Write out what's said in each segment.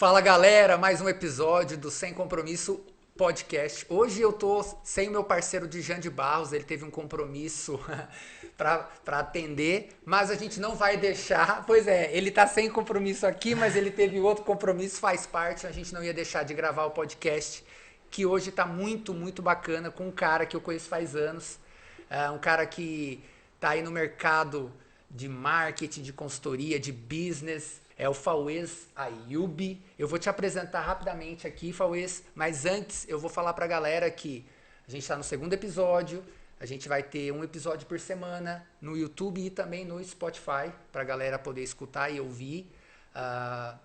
Fala galera, mais um episódio do Sem Compromisso Podcast. Hoje eu tô sem o meu parceiro Djan de Barros, ele teve um compromisso para atender, mas a gente não vai deixar. Pois é, ele tá sem compromisso aqui, mas ele teve outro compromisso, faz parte, a gente não ia deixar de gravar o podcast, que hoje tá muito bacana, com um cara que eu conheço faz anos, um cara que tá aí no mercado de marketing, de consultoria, de business. É o Fauez Ayubi. Eu vou te apresentar rapidamente aqui, Fauez, mas antes eu vou falar pra galera que a gente está no segundo episódio, a gente vai ter um episódio por semana no YouTube e também no Spotify, pra galera poder escutar e ouvir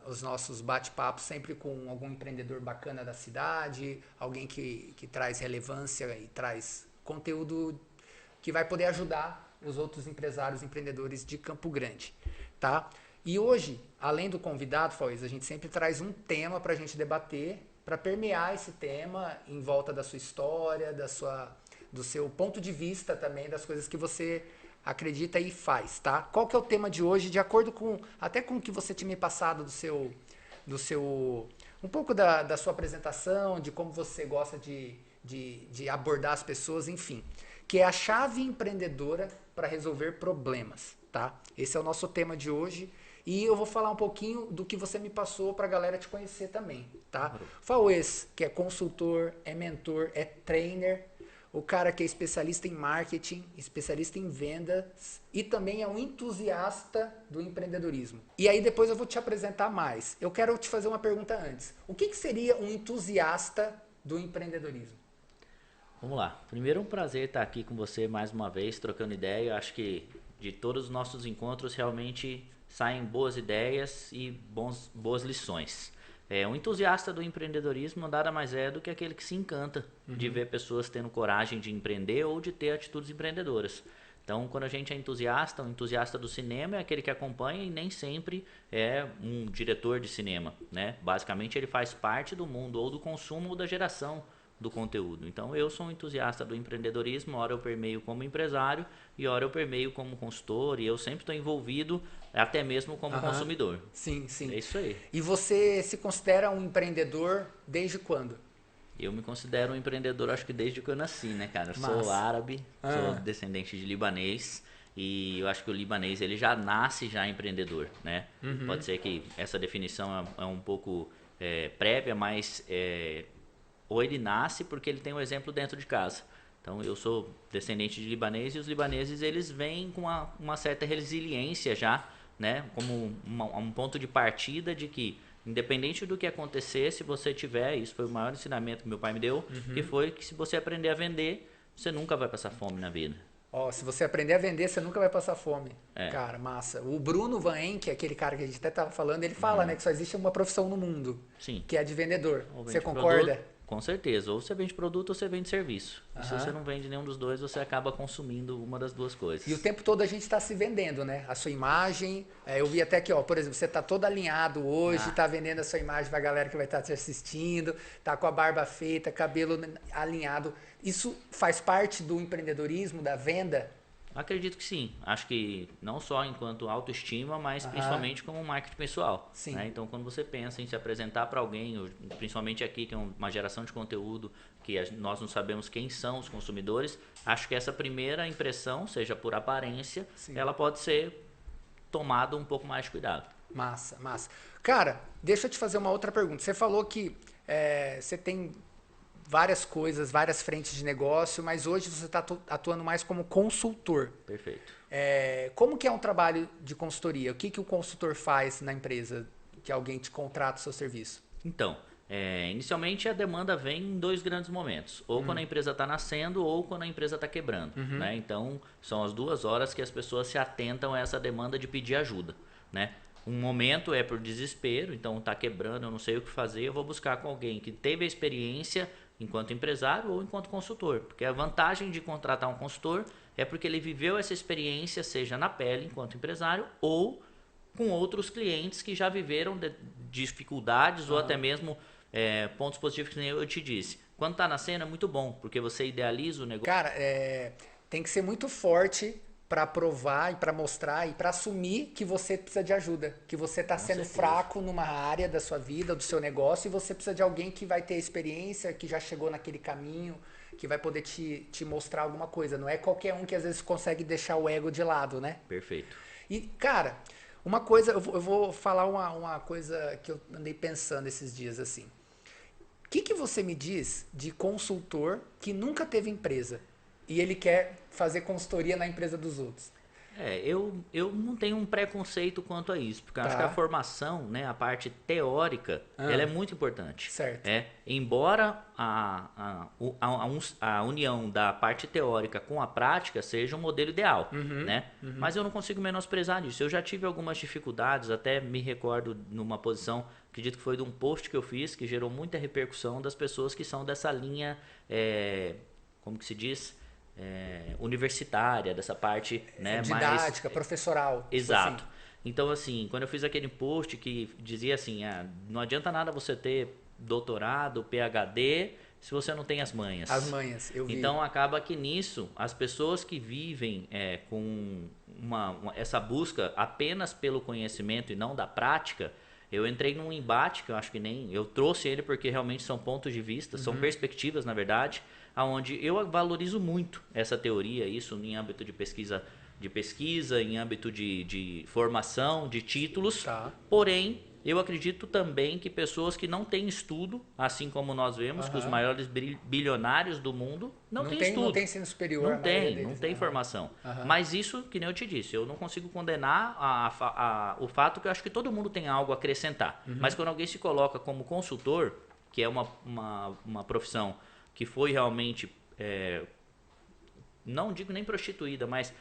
os nossos bate-papos, sempre com algum empreendedor bacana da cidade, alguém que traz relevância e traz conteúdo que vai poder ajudar os outros empresários, empreendedores de Campo Grande, tá? E hoje, além do convidado, Fauez, a gente sempre traz um tema para a gente debater, para permear esse tema em volta da sua história, do seu ponto de vista também, das coisas que você acredita e faz, tá? Qual que é o tema de hoje, de acordo com até com o que você tinha me passado um pouco da sua apresentação, de como você gosta de abordar as pessoas, enfim, que é a chave empreendedora para resolver problemas, tá? Esse é o nosso tema de hoje. E eu vou falar um pouquinho do que você me passou para a galera te conhecer também, tá? Fauez, que é consultor, é mentor, é trainer, o cara que é especialista em marketing, especialista em vendas e também é um entusiasta do empreendedorismo. E aí depois eu vou te apresentar mais. Eu quero te fazer uma pergunta antes. O que seria um entusiasta do empreendedorismo? Vamos lá. Primeiro, um prazer estar aqui com você mais uma vez, trocando ideia. Eu acho que de todos os nossos encontros, realmente saem boas ideias e boas lições. Um entusiasta do empreendedorismo nada mais é do que aquele que se encanta de ver pessoas tendo coragem de empreender ou de ter atitudes empreendedoras. Então, quando a gente é entusiasta, um entusiasta do cinema é aquele que acompanha e nem sempre é um diretor de cinema, né? Basicamente, ele faz parte do mundo ou do consumo ou da geração do conteúdo. Então, eu sou um entusiasta do empreendedorismo, ora eu permeio como empresário e ora eu permeio como consultor e eu sempre estou envolvido até mesmo como consumidor. Sim, sim. É isso aí. E você se considera um empreendedor desde quando? Eu me considero um empreendedor, acho que desde que eu nasci, né, cara? Eu sou Massa. árabe, sou descendente de libanês e eu acho que o libanês ele já nasce já empreendedor, né? Pode ser que essa definição é um pouco prévia, mas ou ele nasce porque ele tem um exemplo dentro de casa. Então eu sou descendente de libanês e os libaneses eles vêm com uma certa resiliência já, né? Como um ponto de partida de que independente do que acontecer, se você tiver, isso foi o maior ensinamento que meu pai me deu, que foi que se você aprender a vender, você nunca vai passar fome na vida. Ó, se você aprender a vender, você nunca vai passar fome. É. Cara, massa. O Bruno Van Enck, aquele cara que a gente até tava falando, ele fala, né, que só existe uma profissão no mundo, Sim. que é a de vendedor. Ou Você vende concorda? produto, com certeza. Ou você vende produto ou você vende serviço. E se você não vende nenhum dos dois, você acaba consumindo uma das duas coisas. E o tempo todo a gente está se vendendo, né? A sua imagem. Eu vi até que, ó, por exemplo, você tá todo alinhado hoje, tá vendendo a sua imagem pra galera que vai estar te assistindo, tá com a barba feita, cabelo alinhado. Isso faz parte do empreendedorismo, da venda? Acredito que sim. Acho que não só enquanto autoestima, mas principalmente como marketing pessoal. Sim. Né? Então, quando você pensa em se apresentar para alguém, principalmente aqui, que é uma geração de conteúdo, que nós não sabemos quem são os consumidores, acho que essa primeira impressão, seja por aparência, ela pode ser tomada um pouco mais de cuidado. Massa, massa. Cara, deixa eu te fazer uma outra pergunta. Você falou que você tem várias coisas, várias frentes de negócio, mas hoje você está atuando mais como consultor. Perfeito. Como que é um trabalho de consultoria? O que o consultor faz na empresa que alguém te contrata o seu serviço? Então, inicialmente a demanda vem em dois grandes momentos. Ou quando a empresa está nascendo ou quando a empresa está quebrando. Né? Então, são as 2 horas que as pessoas se atentam a essa demanda de pedir ajuda. Né? Um momento é por desespero, então está quebrando, eu não sei o que fazer, eu vou buscar com alguém que teve a experiência enquanto empresário ou enquanto consultor. Porque a vantagem de contratar um consultor é porque ele viveu essa experiência, seja na pele enquanto empresário ou com outros clientes que já viveram dificuldades ou até mesmo pontos positivos que nem eu te disse. Quando está nascendo é muito bom, porque você idealiza o negócio. Cara, tem que ser muito forte para provar e para mostrar e para assumir que você precisa de ajuda, que você está sendo fraco numa área da sua vida, do seu negócio, e você precisa de alguém que vai ter experiência, que já chegou naquele caminho, que vai poder te mostrar alguma coisa. Não é qualquer um que às vezes consegue deixar o ego de lado, né? Perfeito. E, cara, uma coisa, eu vou falar uma coisa que eu andei pensando esses dias assim. O que você me diz de consultor que nunca teve empresa e ele quer fazer consultoria na empresa dos outros? Eu não tenho um preconceito quanto a isso, porque eu acho que Tá. a formação, né, a parte teórica, ela é muito importante. Certo. Embora a união da parte teórica com a prática seja um modelo ideal, né? Mas eu não consigo menosprezar isso. Eu já tive algumas dificuldades, até me recordo numa posição, acredito que foi de um post que eu fiz, que gerou muita repercussão das pessoas que são dessa linha, como que se diz? Universitária, dessa parte, né, Didática, mais professoral. exato. Tipo assim. Então, assim, quando eu fiz aquele post que dizia assim, não adianta nada você ter doutorado, PhD, se você não tem as manhas. As manhas, eu vi. Então, acaba que nisso, as pessoas que vivem com essa busca apenas pelo conhecimento e não da prática, eu entrei num embate que eu acho que nem... Eu trouxe ele porque realmente são pontos de vista, são perspectivas, na verdade, onde eu valorizo muito essa teoria, isso em âmbito de pesquisa, em âmbito de formação, de títulos. Tá. Porém, eu acredito também que pessoas que não têm estudo, assim como nós vemos que os maiores bilionários do mundo não têm estudo. Não tem ensino superior. Não tem formação. Mas isso, que nem eu te disse, eu não consigo condenar o fato que eu acho que todo mundo tem algo a acrescentar. Mas quando alguém se coloca como consultor, que é uma profissão que foi realmente, não digo nem prostituída, mas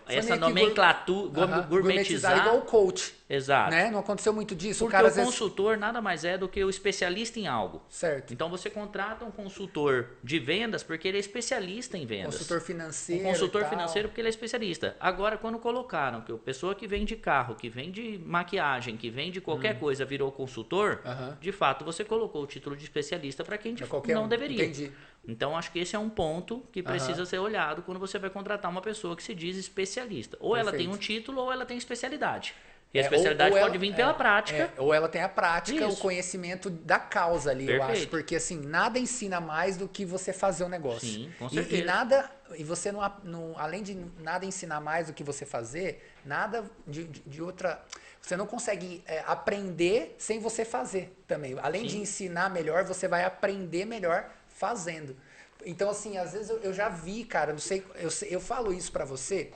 essa nomenclatura gourmetizar, igual o coach. Exato. Né? Não aconteceu muito disso? Porque o consultor nada mais é do que o especialista em algo. Certo. Então você contrata um consultor de vendas porque ele é especialista em vendas. Consultor financeiro. Um consultor financeiro porque ele é especialista. Agora, quando colocaram que a pessoa que vende carro, que vende maquiagem, que vende qualquer coisa virou consultor, de fato você colocou o título de especialista para quem não deveria. Entendi. Então, acho que esse é um ponto que precisa ser olhado quando você vai contratar uma pessoa que se diz especialista. Ou ela tem um título ou ela tem especialidade. E a especialidade pode vir pela prática. Ou ela tem a prática, Isso. o conhecimento da causa ali, Perfeito. eu acho. Porque assim, nada ensina mais do que você fazer o negócio. Sim, com certeza. E você não, além de nada ensinar mais do que você fazer, nada de outra. Você não consegue aprender sem você fazer também. Além de ensinar melhor, você vai aprender melhor fazendo. Então, assim, às vezes eu já vi, cara, não sei, eu falo isso pra você,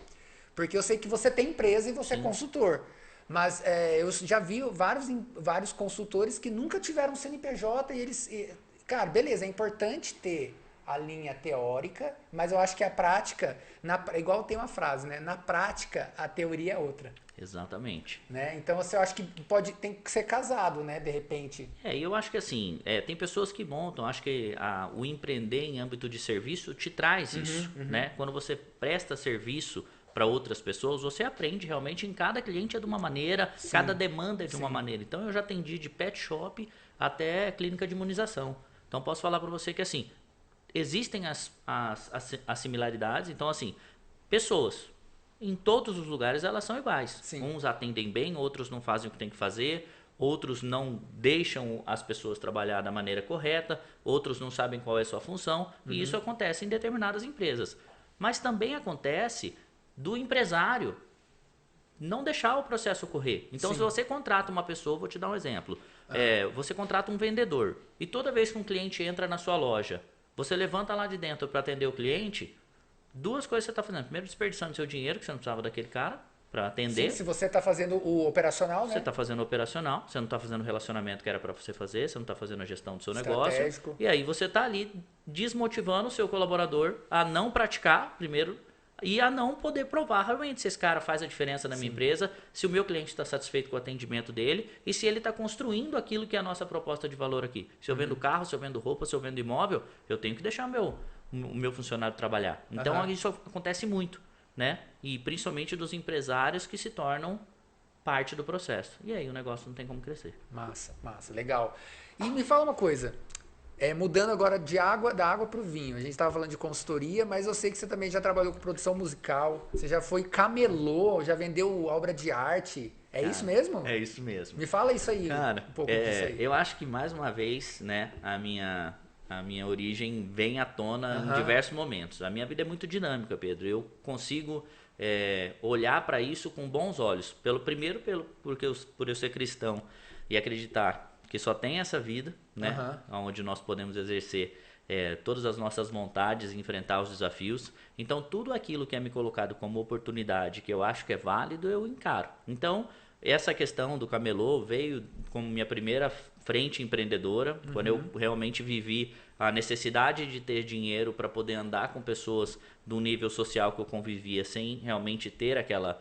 porque eu sei que você tem empresa e você é consultor. Mas eu já vi vários consultores que nunca tiveram CNPJ e eles... Cara, beleza, é importante ter a linha teórica, mas eu acho que a prática... igual tem uma frase, né? Na prática, a teoria é outra. Exatamente. Né? Então, eu acho que tem que ser casado, né? De repente. Eu acho que assim, tem pessoas que montam, acho que o empreender em âmbito de serviço te traz isso, né? Quando você presta serviço para outras pessoas, você aprende realmente em cada cliente é de uma maneira, cada demanda é de uma maneira. Então eu já atendi de pet shop até clínica de imunização. Então posso falar para você que assim, existem as similaridades, então assim, pessoas em todos os lugares elas são iguais. Sim. Uns atendem bem, outros não fazem o que tem que fazer, outros não deixam as pessoas trabalhar da maneira correta, outros não sabem qual é a sua função, e isso acontece em determinadas empresas. Mas também acontece do empresário não deixar o processo ocorrer. Então, se você contrata uma pessoa, vou te dar um exemplo. Você contrata um vendedor e toda vez que um cliente entra na sua loja, você levanta lá de dentro para atender o cliente, duas coisas você está fazendo. Primeiro, desperdiçando seu dinheiro, que você não precisava daquele cara para atender. Sim, se você está fazendo o operacional, né? Você está fazendo o operacional, você não está fazendo o relacionamento que era para você fazer, você não está fazendo a gestão do seu negócio. E aí você está ali desmotivando o seu colaborador a não praticar, primeiro, e a não poder provar realmente se esse cara faz a diferença na minha empresa, se o meu cliente está satisfeito com o atendimento dele e se ele está construindo aquilo que é a nossa proposta de valor aqui. Se eu vendo carro, se eu vendo roupa, se eu vendo imóvel, eu tenho que deixar o meu funcionário trabalhar. Então isso acontece muito, né? E principalmente dos empresários que se tornam parte do processo. E aí o negócio não tem como crescer. Massa, legal. E me fala uma coisa, Mudando agora da água para o vinho. A gente estava falando de consultoria, mas eu sei que você também já trabalhou com produção musical. Você já foi camelô, já vendeu obra de arte. É isso Cara, mesmo? é isso mesmo. Me fala isso aí, Cara, um pouco disso aí. eu acho que mais uma vez, né, a minha origem vem à tona em Aham. diversos momentos. A minha vida é muito dinâmica, Pedro. Eu consigo olhar para isso com bons olhos. Por eu ser cristão e acreditar que só tem essa vida, né, Aham. onde nós podemos exercer todas as nossas vontades e enfrentar os desafios. Então, tudo aquilo que é me colocado como oportunidade, que eu acho que é válido, eu encaro. Então, essa questão do camelô veio como minha primeira frente empreendedora, quando eu realmente vivi a necessidade de ter dinheiro para poder andar com pessoas do nível social que eu convivia sem realmente ter aquela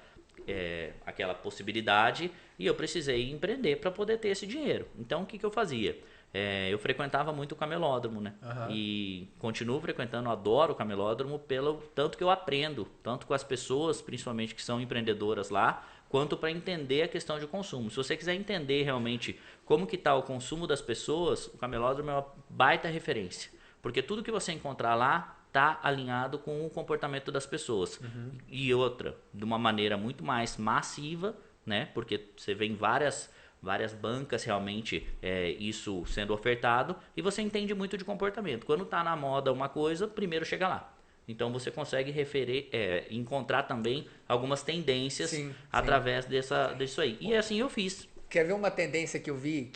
possibilidade, e eu precisei empreender para poder ter esse dinheiro. Então, o que eu fazia? Eu frequentava muito o camelódromo, né? Aham. E continuo frequentando, adoro o camelódromo pelo tanto que eu aprendo, tanto com as pessoas, principalmente que são empreendedoras lá, quanto para entender a questão de consumo. Se você quiser entender realmente como que está o consumo das pessoas, o camelódromo é uma baita referência, porque tudo que você encontrar lá está alinhado com o comportamento das pessoas. E outra, de uma maneira muito mais massiva, né? Porque você vê em várias bancas realmente isso sendo ofertado, e você entende muito de comportamento. Quando está na moda uma coisa, primeiro chega lá. Então você consegue encontrar também algumas tendências Sim, sim. através disso aí. E assim eu fiz. Quer ver uma tendência que eu vi,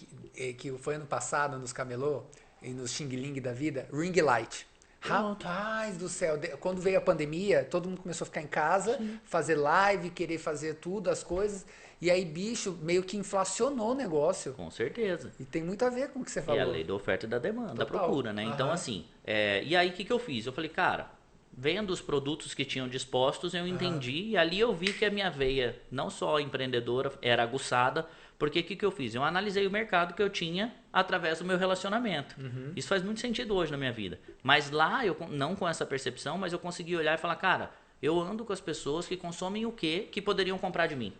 que foi ano passado nos camelô e nos Xing Ling da vida? Ring light. Pronto. Rapaz do céu, quando veio a pandemia, todo mundo começou a ficar em casa, fazer live, querer fazer tudo, as coisas. E aí, bicho, meio que inflacionou o negócio. Com certeza. E tem muito a ver com o que você E a falou. lei da oferta e da demanda, da Total. procura, né? Então, Aham. assim, e aí o que eu fiz? Eu falei, cara, vendo os produtos que tinham dispostos, eu entendi, e ali eu vi que a minha veia, não só empreendedora, era aguçada, porque o que eu fiz? Eu analisei o mercado que eu tinha através do meu relacionamento. Isso faz muito sentido hoje na minha vida. Mas lá, eu não com essa percepção, mas eu consegui olhar e falar, cara, eu ando com as pessoas que consomem o quê que poderiam comprar de mim.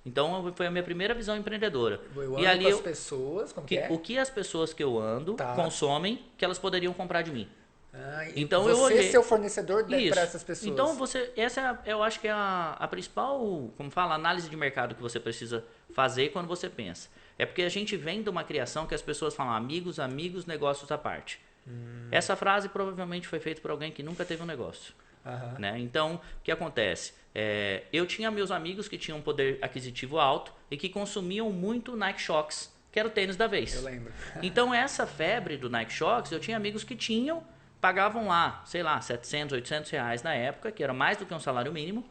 Então, foi a minha primeira visão empreendedora. Eu E ando ali com as pessoas, como que é? o que as pessoas que eu ando Tá. consomem que elas poderiam comprar de mim. E Então você eu olhei. ser o fornecedor para Isso. essas pessoas. Então eu acho que é a principal, como fala, análise de mercado que você precisa fazer quando você pensa. É porque a gente vem de uma criação que as pessoas falam amigos, amigos, negócios à parte. Essa frase provavelmente foi feita por alguém que nunca teve um negócio. Aham. Né? Então, o que acontece? Eu tinha meus amigos que tinham um poder aquisitivo alto e que consumiam muito Nike Shox, que era o tênis da vez. Eu lembro. Então, essa febre do Nike Shox, eu tinha amigos que pagavam lá, sei lá, 700, 800 reais na época, que era mais do que um salário mínimo,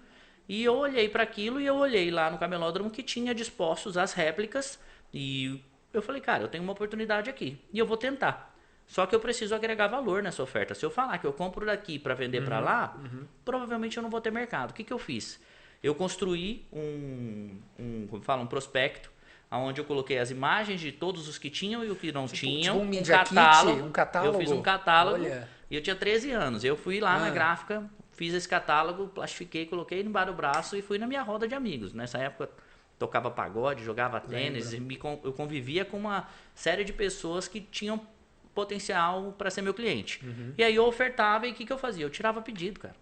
e eu olhei para aquilo e eu olhei lá no camelódromo que tinha dispostos as réplicas, e eu falei, cara, eu tenho uma oportunidade aqui, e eu vou tentar. Só que eu preciso agregar valor nessa oferta. Se eu falar que eu compro daqui para vender para lá, provavelmente eu não vou ter mercado. O que eu fiz? Eu construí como fala, um prospecto, onde eu coloquei as imagens de todos os que tinham e o que não tinham, tipo um media kit, um catálogo? Eu fiz um catálogo. Olha. E eu tinha 13 anos. Eu fui lá na gráfica, fiz esse catálogo, plastifiquei, coloquei embaixo do braço e fui na minha roda de amigos. Nessa época tocava pagode, jogava tênis, eu convivia com uma série de pessoas que tinham potencial para ser meu cliente. E aí eu ofertava e o que eu fazia? Eu tirava pedido, cara.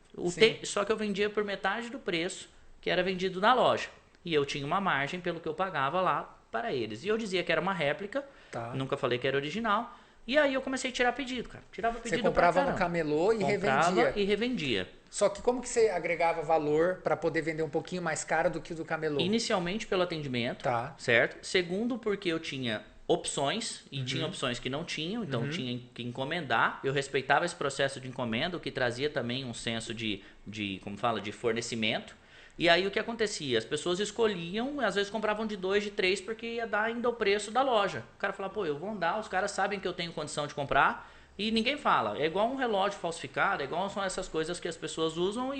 Só que eu vendia por metade do preço que era vendido na loja. E eu tinha uma margem pelo que eu pagava lá para eles. E eu dizia que era uma réplica, nunca falei que era original. E aí eu comecei a tirar pedido, cara. Tirava pedido. Você comprava no camelô e revendia. E revendia. Só que como que você agregava valor para poder vender um pouquinho mais caro do que o do camelô? Inicialmente pelo atendimento, certo? Segundo, porque eu tinha opções e tinha opções que não tinham, então tinha que encomendar. Eu respeitava esse processo de encomenda, o que trazia também um senso de como fala, de fornecimento. E aí o que acontecia? As pessoas escolhiam, às vezes compravam de 2, de 3, porque ia dar ainda o preço da loja. O cara falava, pô, eu vou andar, os caras sabem que eu tenho condição de comprar e ninguém fala. É igual um relógio falsificado, é igual são essas coisas que as pessoas usam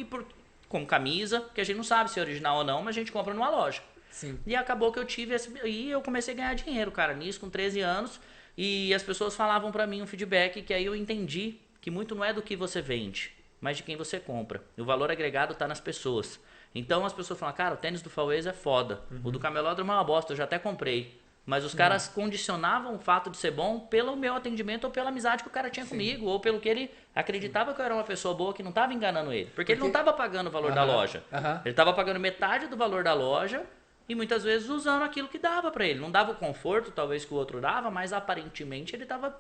como camisa, que a gente não sabe se é original ou não, mas a gente compra numa loja. Sim. E acabou que eu tive e eu comecei a ganhar dinheiro, cara, nisso com 13 anos. E as pessoas falavam pra mim um feedback que aí eu entendi que muito não é do que você vende, mas de quem você compra. E o valor agregado tá nas pessoas. Então as pessoas falam, cara, o tênis do Fauês é foda. O do Camelódromo é uma bosta, eu já até comprei. Mas os caras condicionavam o fato de ser bom pelo meu atendimento ou pela amizade que o cara tinha comigo, ou pelo que ele acreditava que eu era uma pessoa boa que não estava enganando ele. Porque ele não estava pagando o valor da loja. Ele estava pagando metade do valor da loja e muitas vezes usando aquilo que dava para ele. Não dava o conforto, talvez, que o outro dava, mas aparentemente ele estava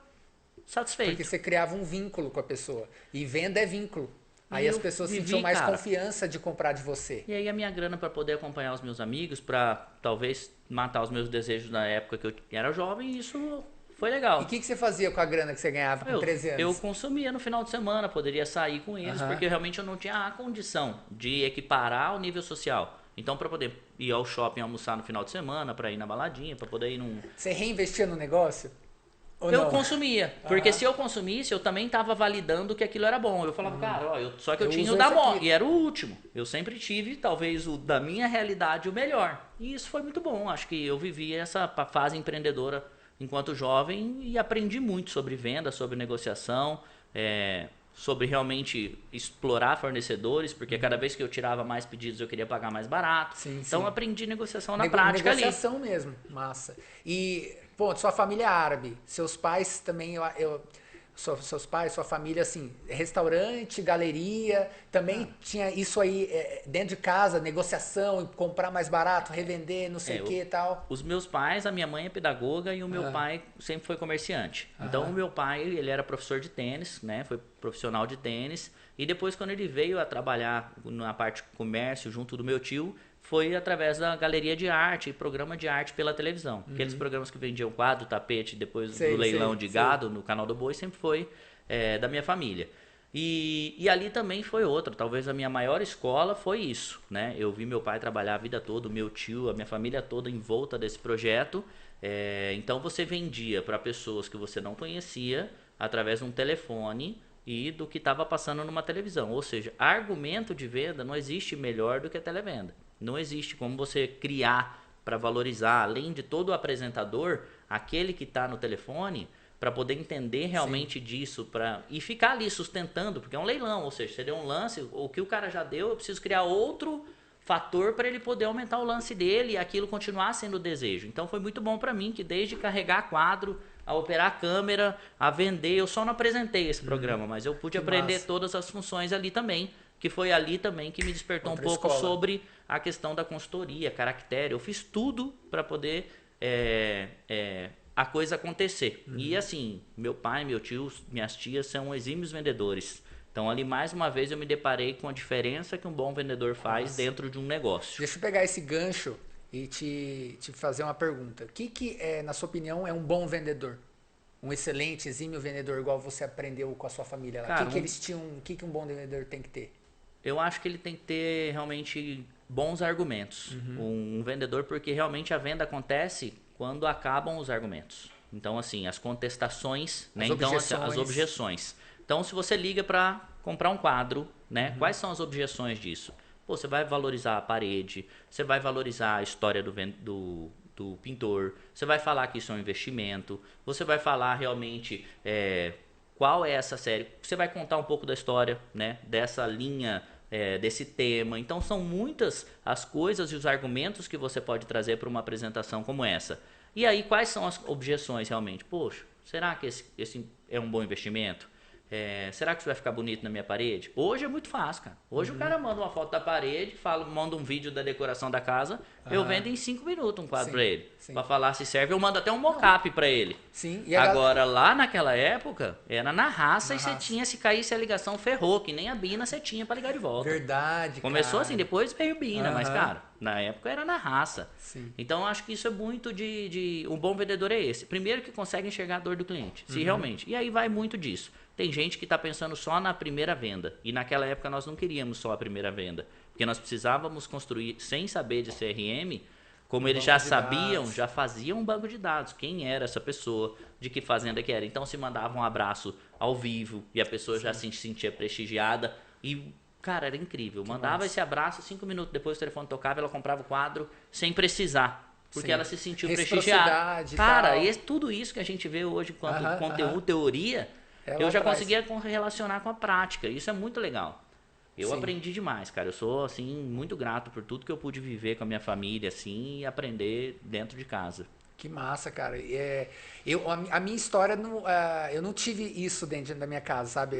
satisfeito. Porque você criava um vínculo com a pessoa. E venda é vínculo. Aí E as eu pessoas vivi, sentiam mais cara. confiança de comprar de você. E aí a minha grana para poder acompanhar os meus amigos, para talvez matar os meus desejos na época que eu era jovem, isso foi legal. E o que você fazia com a grana que você ganhava com 13 anos? Eu consumia no final de semana, poderia sair com eles, porque realmente eu não tinha a condição de equiparar ao nível social. Então, para poder ir ao shopping almoçar no final de semana, para ir na baladinha, para poder ir num... Você reinvestia no negócio? Ou Eu não? consumia, porque se eu consumisse, eu também estava validando que aquilo era bom. Eu falava, cara, ó, só que eu tinha uso o da esse moda, aqui. e era o último. Eu sempre tive, talvez, o da minha realidade o melhor. E isso foi muito bom. Acho que eu vivi essa fase empreendedora enquanto jovem e aprendi muito sobre venda, sobre negociação, sobre realmente explorar fornecedores, porque cada vez que eu tirava mais pedidos eu queria pagar mais barato. Sim, então sim. aprendi negociação na prática ali. Negociação mesmo, massa. E, pô, sua família é árabe, seus pais também, seus pais, sua família, assim, restaurante, galeria, também tinha isso aí dentro de casa, negociação, comprar mais barato, revender, não sei o que e tal. Os meus pais, a minha mãe é pedagoga e o meu pai sempre foi comerciante. Então o meu pai, ele era professor de tênis, né? Foi profissional de tênis. E depois quando ele veio a trabalhar na parte de comércio junto do meu tio, foi através da galeria de arte e programa de arte pela televisão. Aqueles programas que vendiam quadro, tapete, depois do leilão de gado no canal do Boi, sempre foi da minha família. E ali também foi outra, talvez a minha maior escola foi isso, né? Eu vi meu pai trabalhar a vida toda, o meu tio, a minha família toda em volta desse projeto. Então você vendia para pessoas que você não conhecia através de um telefone e do que estava passando numa televisão. Ou seja, argumento de venda não existe melhor do que a televenda. Não existe como você criar para valorizar, além de todo o apresentador, aquele que está no telefone, para poder entender realmente disso e ficar ali sustentando, porque é um leilão, ou seja, você deu um lance, o que o cara já deu, eu preciso criar outro fator para ele poder aumentar o lance dele e aquilo continuar sendo o desejo. Então foi muito bom para mim, que desde carregar quadro, a operar a câmera, a vender, eu só não apresentei esse programa, mas eu pude aprender todas as funções ali também, que foi ali também que me despertou um pouco sobre a questão da consultoria, caractere. Eu fiz tudo para poder a coisa acontecer. E assim, meu pai, meu tio, minhas tias são exímios vendedores. Então ali mais uma vez eu me deparei com a diferença que um bom vendedor faz dentro de um negócio. Deixa eu pegar esse gancho e te fazer uma pergunta. O que na sua opinião, é um bom vendedor? Um excelente, exímio vendedor, igual você aprendeu com a sua família lá. Cara, o que um bom vendedor tem que ter? Eu acho que ele tem que ter realmente bons argumentos. Um vendedor, porque realmente a venda acontece quando acabam os argumentos. Então, assim, as contestações, né? Então, assim, as objeções. Então, se você liga para comprar um quadro, né? Quais são as objeções disso? Pô, você vai valorizar a parede, você vai valorizar a história do pintor, você vai falar que isso é um investimento, você vai falar realmente qual é essa série, você vai contar um pouco da história, né? Dessa linha, desse tema. Então são muitas as coisas e os argumentos que você pode trazer para uma apresentação como essa. E aí quais são as objeções realmente? Poxa, será que esse é um bom investimento? Será que isso vai ficar bonito na minha parede? Hoje é muito fácil, cara. Hoje o cara manda uma foto da parede, manda um vídeo da decoração da casa, eu vendo em 5 minutos um quadro para ele. Para falar se serve, eu mando até um mockup para ele. Sim. Agora, lá naquela época, era na raça você tinha, se caísse a ligação, ferrou, que nem a Bina você tinha para ligar de volta. Verdade, Começou assim, depois veio Bina, mas, cara, na época era na raça. Sim. Então, eu acho que isso é muito um bom vendedor é esse. Primeiro que consegue enxergar a dor do cliente, se realmente. E aí vai muito disso. Tem gente que está pensando só na primeira venda. E naquela época nós não queríamos só a primeira venda. Porque nós precisávamos construir, sem saber de CRM, como eles já sabiam, já faziam um banco de dados. Quem era essa pessoa, de que fazenda que era. Então se mandava um abraço ao vivo e a pessoa já se sentia prestigiada. E, cara, era incrível. Mandava esse abraço, 5 minutos depois o telefone tocava, ela comprava o quadro sem precisar. Porque ela se sentiu prestigiada. Cara, e tudo isso que a gente vê hoje enquanto conteúdo, teoria... eu já conseguia relacionar com a prática. Isso é muito legal. Eu aprendi demais, cara. Eu sou, assim, muito grato por tudo que eu pude viver com a minha família, assim, e aprender dentro de casa. Que massa, cara. A minha história, eu não tive isso dentro da minha casa, sabe?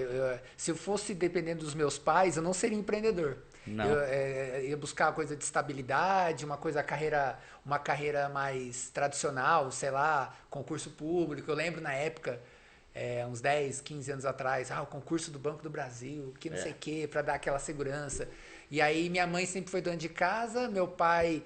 Se eu fosse dependendo dos meus pais, eu não seria empreendedor. Eu Não. ia buscar uma coisa de estabilidade, uma carreira mais tradicional, sei lá, concurso público. Eu lembro na época, uns 10, 15 anos atrás, o concurso do Banco do Brasil, que não sei o quê, para dar aquela segurança. E aí minha mãe sempre foi dona de casa, meu pai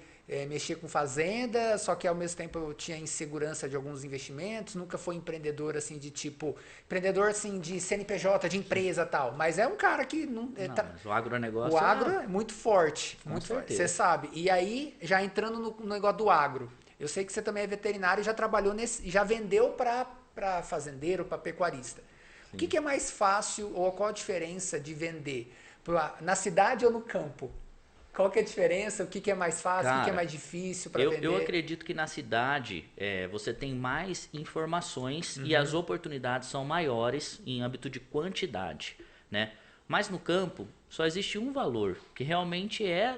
mexia com fazenda, só que ao mesmo tempo eu tinha insegurança de alguns investimentos, nunca foi empreendedor assim de tipo, empreendedor assim de CNPJ, de empresa tal, mas é um cara que não, Não, mas o agronegócio o agro é muito forte, com muito forte, certeza. você sabe. E aí, já entrando no negócio do agro, eu sei que você também é veterinário e já trabalhou já vendeu para fazendeiro, para pecuarista. O que é mais fácil ou qual a diferença de vender na cidade ou no campo? Qual que é a diferença? O que é mais fácil? O que é Cara, mais difícil para eu vender? acredito que na cidade você tem mais informações e as oportunidades são maiores em âmbito de quantidade, né? Mas no campo só existe um valor, que realmente é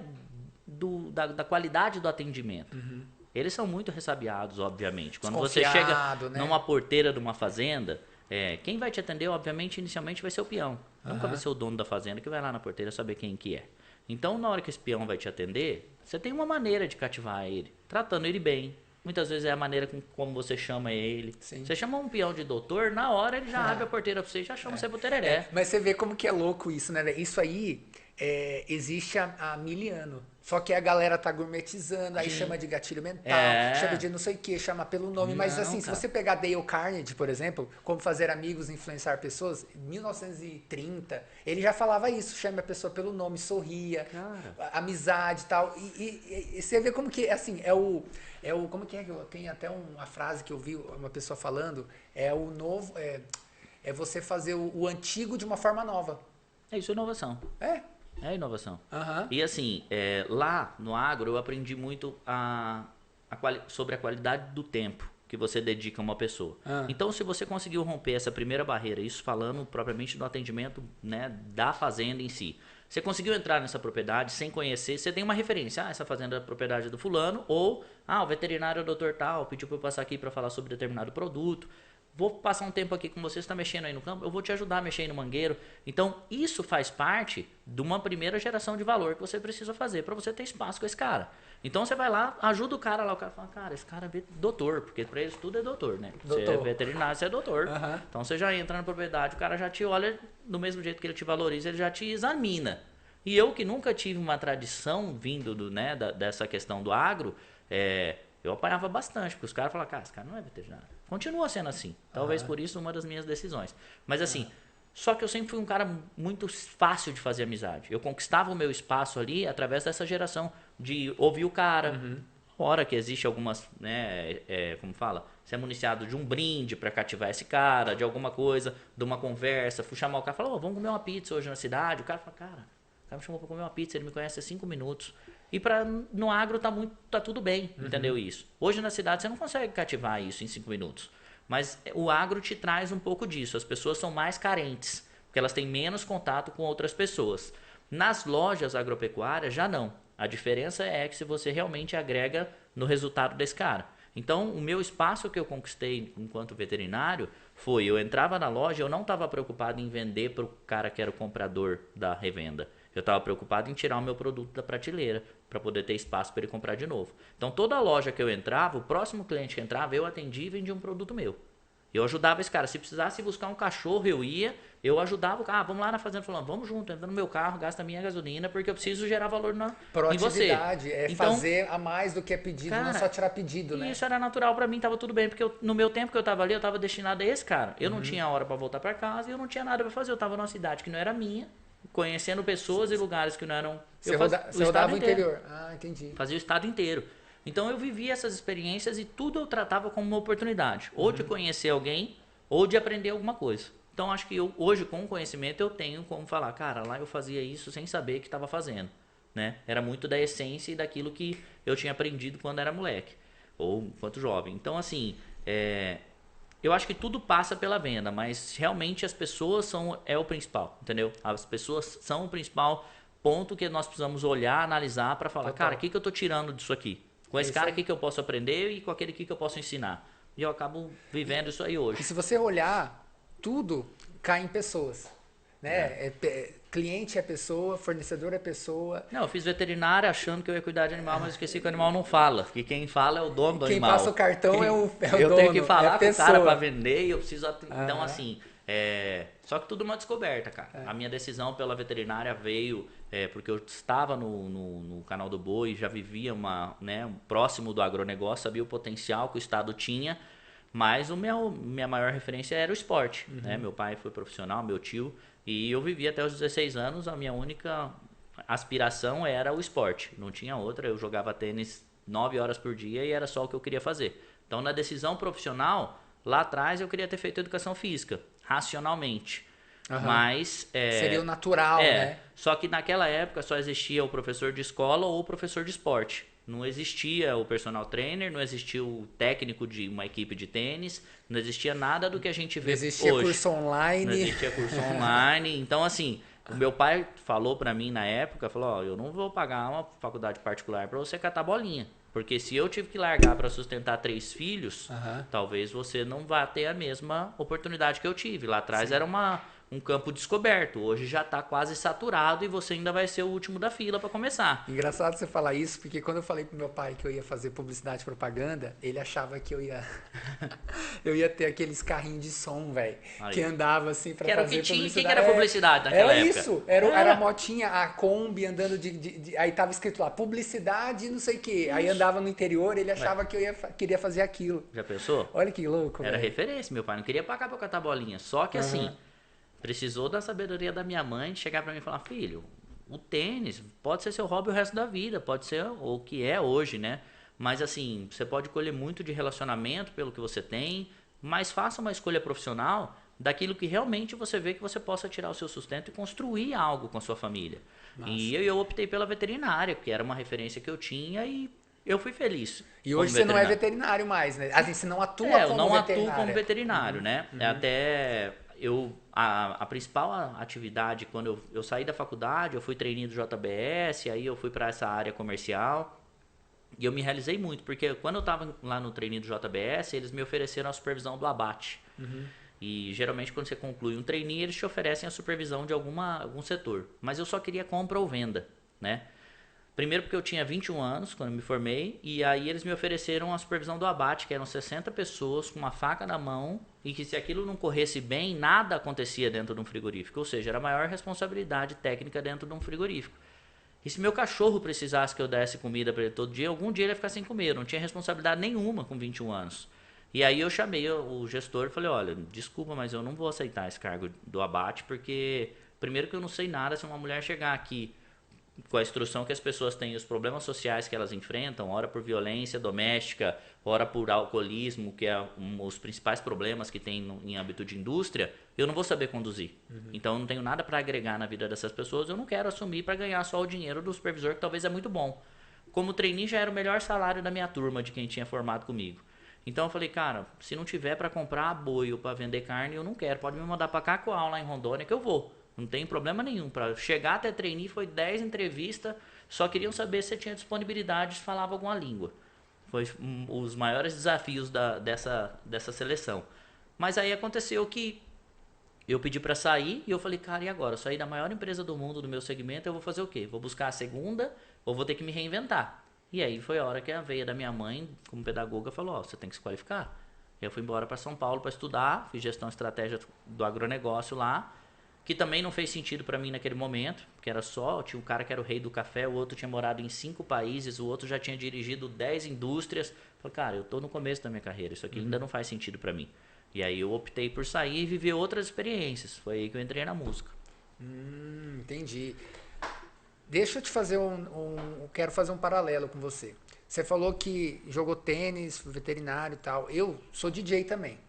da qualidade do atendimento. Eles são muito ressabiados, obviamente. Quando você chega Desconfiado, né? numa porteira de uma fazenda, quem vai te atender, obviamente, inicialmente vai ser o peão. Nunca vai ser o dono da fazenda que vai lá na porteira saber quem que é. Então, na hora que esse peão vai te atender, você tem uma maneira de cativar ele, tratando ele bem. Muitas vezes é a maneira como você chama ele. Sim. Você chama um peão de doutor, na hora ele já abre a porteira pra você e já chama você pro tereré. Mas você vê como que é louco isso, né? Isso aí existe há 1000 anos. Só que a galera tá gourmetizando, aí chama de gatilho mental, chama de não sei o que, chama pelo nome. Mas Não, assim, se cara. você pegar Dale Carnegie, por exemplo, Como Fazer Amigos e Influenciar Pessoas, em 1930, ele já falava isso, chama a pessoa pelo nome, sorria, amizade e tal. E você vê como que, assim, como que é que tem até uma frase que eu vi uma pessoa falando, o novo, você fazer o antigo de uma forma nova. Isso é inovação. É inovação. Aham. E assim, lá no agro eu aprendi muito sobre a qualidade do tempo que você dedica a uma pessoa. Então, se você conseguiu romper essa primeira barreira, isso falando propriamente do atendimento, né, da fazenda em si. Você conseguiu entrar nessa propriedade sem conhecer, você tem uma referência. Essa fazenda é a propriedade do fulano, ou o veterinário é o doutor tal, pediu para eu passar aqui para falar sobre determinado produto. Vou passar um tempo aqui com você, você está mexendo aí no campo, eu vou te ajudar a mexer aí no mangueiro. Então, isso faz parte de uma primeira geração de valor que você precisa fazer para você ter espaço com esse cara. Então, você vai lá, ajuda o cara lá, o cara fala, cara, esse cara é doutor, porque para eles tudo é doutor, né? Você é veterinário, você é doutor. Então, você já entra na propriedade, o cara já te olha do mesmo jeito que ele te valoriza, ele já te examina. E eu que nunca tive uma tradição vindo dessa questão do agro, eu apanhava bastante, porque os caras falavam, cara, esse cara não é veterinário. Continua sendo assim. Talvez por isso uma das minhas decisões. Mas assim, só que eu sempre fui um cara muito fácil de fazer amizade. Eu conquistava o meu espaço ali através dessa geração de ouvir o cara. Hora que existe algumas, né, como fala, ser municiado de um brinde para cativar esse cara, de alguma coisa, de uma conversa, fui chamar o cara, falar, vamos comer uma pizza hoje na cidade. O cara fala, cara, o cara me chamou para comer uma pizza, ele me conhece há 5 minutos. E no agro tá tudo bem, entendeu isso? Hoje na cidade você não consegue cativar isso em 5 minutos. Mas o agro te traz um pouco disso. As pessoas são mais carentes, porque elas têm menos contato com outras pessoas. Nas lojas agropecuárias já não. A diferença é que se você realmente agrega no resultado desse cara. Então, o meu espaço que eu conquistei enquanto veterinário foi, eu entrava na loja, eu não estava preocupado em vender para o cara que era o comprador da revenda. Eu estava preocupado em tirar o meu produto da prateleira para poder ter espaço para ele comprar de novo. Então, toda loja que eu entrava, o próximo cliente que entrava, eu atendia e vendia um produto meu. Eu ajudava esse cara. Se precisasse buscar um cachorro, eu ajudava o cara. Vamos lá na fazenda, falando, vamos junto, entra no meu carro, gasta a minha gasolina, porque eu preciso gerar valor em você. Proatividade, Então, fazer a mais do que é pedido, cara, não só tirar pedido, né? Isso era natural para mim, tava tudo bem, porque no meu tempo que eu tava ali, eu tava destinado a esse cara. Eu não tinha hora para voltar para casa e eu não tinha nada para fazer. Eu tava numa cidade que não era minha, conhecendo pessoas e lugares que não eram... Você rodava o interior. Ah, entendi. Fazia o estado inteiro. Então eu vivia essas experiências e tudo eu tratava como uma oportunidade. Ou de conhecer alguém, ou de aprender alguma coisa. Então acho que hoje, com o conhecimento, eu tenho como falar, cara, lá eu fazia isso sem saber que estava fazendo. Né? Era muito da essência e daquilo que eu tinha aprendido quando era moleque. Ou enquanto jovem. Então assim, eu acho que tudo passa pela venda, mas realmente as pessoas é o principal, entendeu? As pessoas são o principal ponto que nós precisamos olhar, analisar para falar, cara, o que eu tô tirando disso aqui? Com esse cara aqui que eu posso aprender e com aquele aqui que eu posso ensinar. E eu acabo vivendo isso aí hoje. E se você olhar, tudo cai em pessoas. Né? Cliente é pessoa, fornecedor é pessoa. Não, eu fiz veterinária achando que eu ia cuidar de animal, mas esqueci que o animal não fala. Que quem fala é o dono do animal. Quem passa o cartão é o eu dono. Tenho que falar com o cara pessoa. para vender e eu preciso... Então, assim... Só que tudo uma descoberta, cara. A minha decisão pela veterinária veio porque eu estava no canal do Boi, já vivia próximo do agronegócio, sabia o potencial que o estado tinha, mas minha maior referência era o esporte. Né? Meu pai foi profissional, meu tio, e eu vivi até os 16 anos, a minha única aspiração era o esporte, não tinha outra. Eu jogava tênis 9 horas por dia e era só o que eu queria fazer. Então, na decisão profissional, lá atrás eu queria ter feito educação física, racionalmente. Mas... seria o natural, né? Só que naquela época só existia o professor de escola ou o professor de esporte. Não existia o personal trainer, não existia o técnico de uma equipe de tênis, não existia nada do que a gente vê hoje. Não existia curso online. Não existia curso online. Então, assim, o meu pai falou pra mim na época, falou, eu não vou pagar uma faculdade particular pra você catar bolinha. Porque se eu tive que largar para sustentar 3 filhos, talvez você não vá ter a mesma oportunidade que eu tive. Lá atrás era um campo descoberto. Hoje já está quase saturado e você ainda vai ser o último da fila para começar. Engraçado você falar isso, porque quando eu falei pro meu pai que eu ia fazer publicidade e propaganda, ele achava que eu ia ter aqueles carrinhos de som, velho, que andava assim para fazer publicidade. O que era publicidade naquela época? Isso, era a motinha, a Kombi andando aí tava escrito lá, publicidade não sei o quê. Aí andava no interior, ele achava que eu queria fazer aquilo. Já pensou? Olha que louco, Era referência, meu pai não queria pagar para catar bolinha. Só que assim... Precisou da sabedoria da minha mãe de chegar pra mim e falar, filho, o tênis pode ser seu hobby o resto da vida, pode ser o que é hoje, né? Mas assim, você pode colher muito de relacionamento pelo que você tem, mas faça uma escolha profissional daquilo que realmente você vê que você possa tirar o seu sustento e construir algo com a sua família. Nossa. E eu optei pela veterinária, porque era uma referência que eu tinha e eu fui feliz. E hoje você não é veterinário mais, né? Assim, você não atua como veterinário. Eu não atuo como veterinário, né? Até... A principal atividade, quando eu saí da faculdade, eu fui trainee do JBS, aí eu fui para essa área comercial e eu me realizei muito, porque quando eu estava lá no trainee do JBS, eles me ofereceram a supervisão do abate. E geralmente quando você conclui um trainee, eles te oferecem a supervisão de algum setor. Mas eu só queria compra ou venda, né? Primeiro porque eu tinha 21 anos quando eu me formei, e aí eles me ofereceram a supervisão do abate, que eram 60 pessoas com uma faca na mão, e que se aquilo não corresse bem, nada acontecia dentro de um frigorífico. Ou seja, era a maior responsabilidade técnica dentro de um frigorífico. E se meu cachorro precisasse que eu desse comida para ele todo dia, algum dia ele ia ficar sem comer. Eu não tinha responsabilidade nenhuma com 21 anos. E aí eu chamei o gestor e falei, olha, desculpa, mas eu não vou aceitar esse cargo do abate, porque primeiro que eu não sei nada, se uma mulher chegar aqui com a instrução que as pessoas têm, os problemas sociais que elas enfrentam, ora por violência doméstica, ora por alcoolismo, que é os principais problemas que tem em âmbito de indústria, eu não vou saber conduzir. Então eu não tenho nada para agregar na vida dessas pessoas, eu não quero assumir para ganhar só o dinheiro do supervisor, que talvez é muito bom. Como trainee já era o melhor salário da minha turma, de quem tinha formado comigo. Então eu falei, cara, se não tiver para comprar boi ou para vender carne, eu não quero, pode me mandar para Cacoal, lá em Rondônia, que eu vou. Não tem problema nenhum. Para chegar até trainee foi 10 entrevistas, só queriam saber se você tinha disponibilidade de falar alguma língua. Foi os maiores desafios dessa seleção. Mas aí aconteceu que eu pedi para sair e eu falei, cara, e agora? Eu saí da maior empresa do mundo do meu segmento, eu vou fazer o quê? Vou buscar a segunda ou vou ter que me reinventar? E aí foi a hora que a veia da minha mãe, como pedagoga, falou, ó, você tem que se qualificar. Eu fui embora para São Paulo para estudar, fiz gestão e estratégia do agronegócio lá, que também não fez sentido para mim naquele momento, porque era só, tinha um cara que era o rei do café, o outro tinha morado em 5 países, o outro já tinha dirigido 10 indústrias. Falei, cara, eu tô no começo da minha carreira, isso aqui ainda não faz sentido para mim. E aí eu optei por sair e viver outras experiências. Foi aí que eu entrei na música. Entendi. Deixa eu te fazer quero fazer um paralelo com você. Você falou que jogou tênis, veterinário e tal. Eu sou DJ também.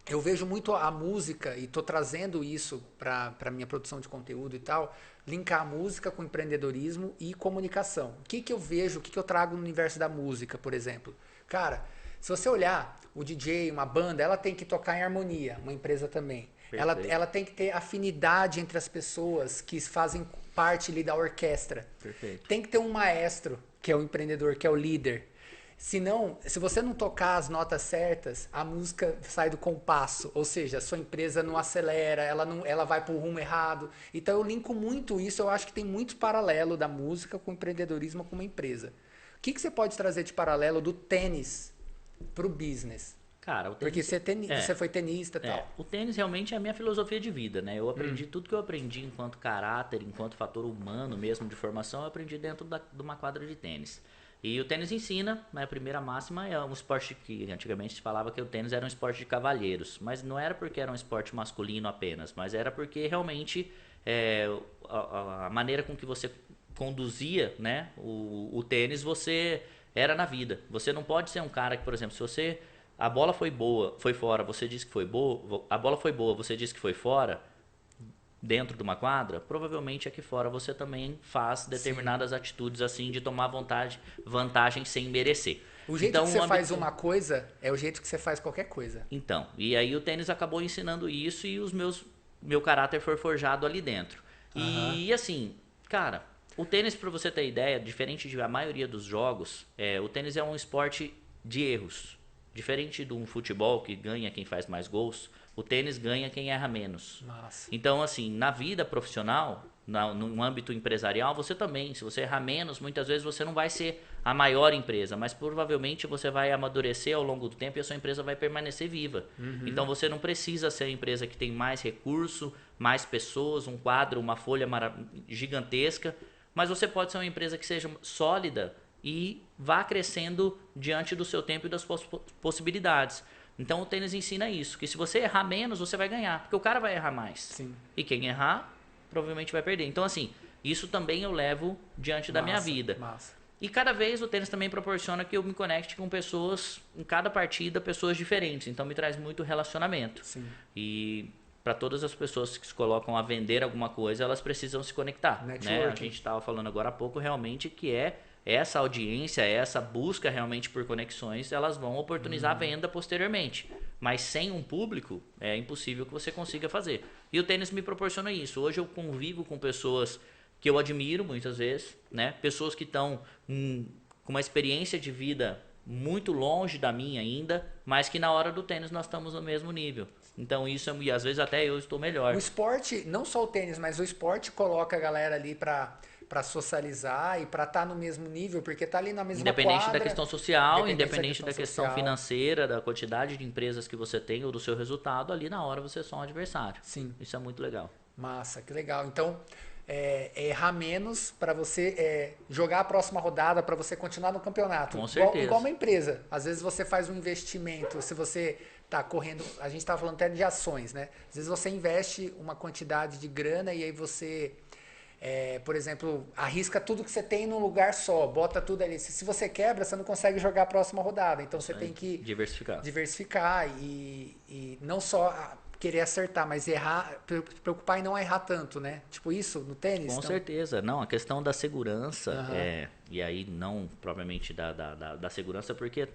Eu vejo muito a música, e estou trazendo isso para a minha produção de conteúdo e tal, linkar a música com empreendedorismo e comunicação. O que eu vejo, o que eu trago no universo da música, por exemplo? Cara, se você olhar o DJ, uma banda, ela tem que tocar em harmonia, uma empresa também. Ela tem que ter afinidade entre as pessoas que fazem parte ali da orquestra. Perfeito. Tem que ter um maestro, que é o empreendedor, que é o líder. Se você não tocar as notas certas, a música sai do compasso, ou seja, a sua empresa não acelera, ela vai para o rumo errado. Então eu linko muito isso, eu acho que tem muito paralelo da música com o empreendedorismo com uma empresa. O que você pode trazer de paralelo do tênis para o business? Cara, o tênis, Porque você foi tenista e tal. o tênis realmente é a minha filosofia de vida, né? Eu aprendi tudo que eu aprendi enquanto caráter, enquanto fator humano mesmo de formação, eu aprendi dentro de uma quadra de tênis. E o tênis ensina, né, a primeira máxima é um esporte que antigamente se falava que o tênis era um esporte de cavalheiros, mas não era porque era um esporte masculino apenas, mas era porque realmente a maneira com que você conduzia, né, o tênis, você era na vida. Você não pode ser um cara que, por exemplo, se você a bola foi boa, foi fora, você disse que foi boa, a bola foi boa, você disse que foi fora, dentro de uma quadra, provavelmente aqui fora você também faz determinadas atitudes assim de tomar vantagem sem merecer. O jeito que você faz uma coisa é o jeito que você faz qualquer coisa. Então, e aí o tênis acabou ensinando isso e meu caráter foi forjado ali dentro. E assim, cara, o tênis, pra você ter ideia, diferente da maioria dos jogos, o tênis é um esporte de erros. Diferente de um futebol que ganha quem faz mais gols, o tênis ganha quem erra menos. Nossa. Então, assim, na vida profissional, no âmbito empresarial, você também, se você errar menos, muitas vezes você não vai ser a maior empresa, mas provavelmente você vai amadurecer ao longo do tempo e a sua empresa vai permanecer viva. Então, você não precisa ser a empresa que tem mais recurso, mais pessoas, um quadro, uma folha gigantesca, mas você pode ser uma empresa que seja sólida e vá crescendo diante do seu tempo e das suas possibilidades. Então o tênis ensina isso, que se você errar menos, você vai ganhar, porque o cara vai errar mais. Sim. E quem errar, provavelmente vai perder. Então assim, isso também eu levo diante da minha vida. Massa. E cada vez o tênis também proporciona que eu me conecte com pessoas, em cada partida, pessoas diferentes. Então me traz muito relacionamento. Sim. E para todas as pessoas que se colocam a vender alguma coisa, elas precisam se conectar. Né? A gente estava falando agora há pouco realmente que essa audiência, essa busca realmente por conexões, elas vão oportunizar a venda posteriormente. Mas sem um público, é impossível que você consiga fazer. E o tênis me proporciona isso. Hoje eu convivo com pessoas que eu admiro muitas vezes, né? Pessoas que estão com uma experiência de vida muito longe da minha ainda, mas que na hora do tênis nós estamos no mesmo nível. Então isso, e às vezes até eu estou melhor. O esporte, não só o tênis, mas o esporte coloca a galera ali para socializar e para estar no mesmo nível, porque tá ali na mesma independente quadra, da questão social, independente da questão financeira, da quantidade de empresas que você tem ou do seu resultado, ali na hora você é só um adversário. Sim. Isso é muito legal. Massa, que legal. Então, errar menos para você jogar a próxima rodada, para você continuar no campeonato. Com certeza. Igual uma empresa. Às vezes você faz um investimento, se você tá correndo, a gente estava falando até de ações, né? Às vezes você investe uma quantidade de grana e aí você por exemplo, arrisca tudo que você tem num lugar só, bota tudo ali. Se você quebra, você não consegue jogar a próxima rodada. Então você tem que diversificar e não só querer acertar, mas errar, preocupar em não errar tanto, né? Tipo isso no tênis. Com certeza. Não, a questão da segurança, e aí não propriamente da segurança, porque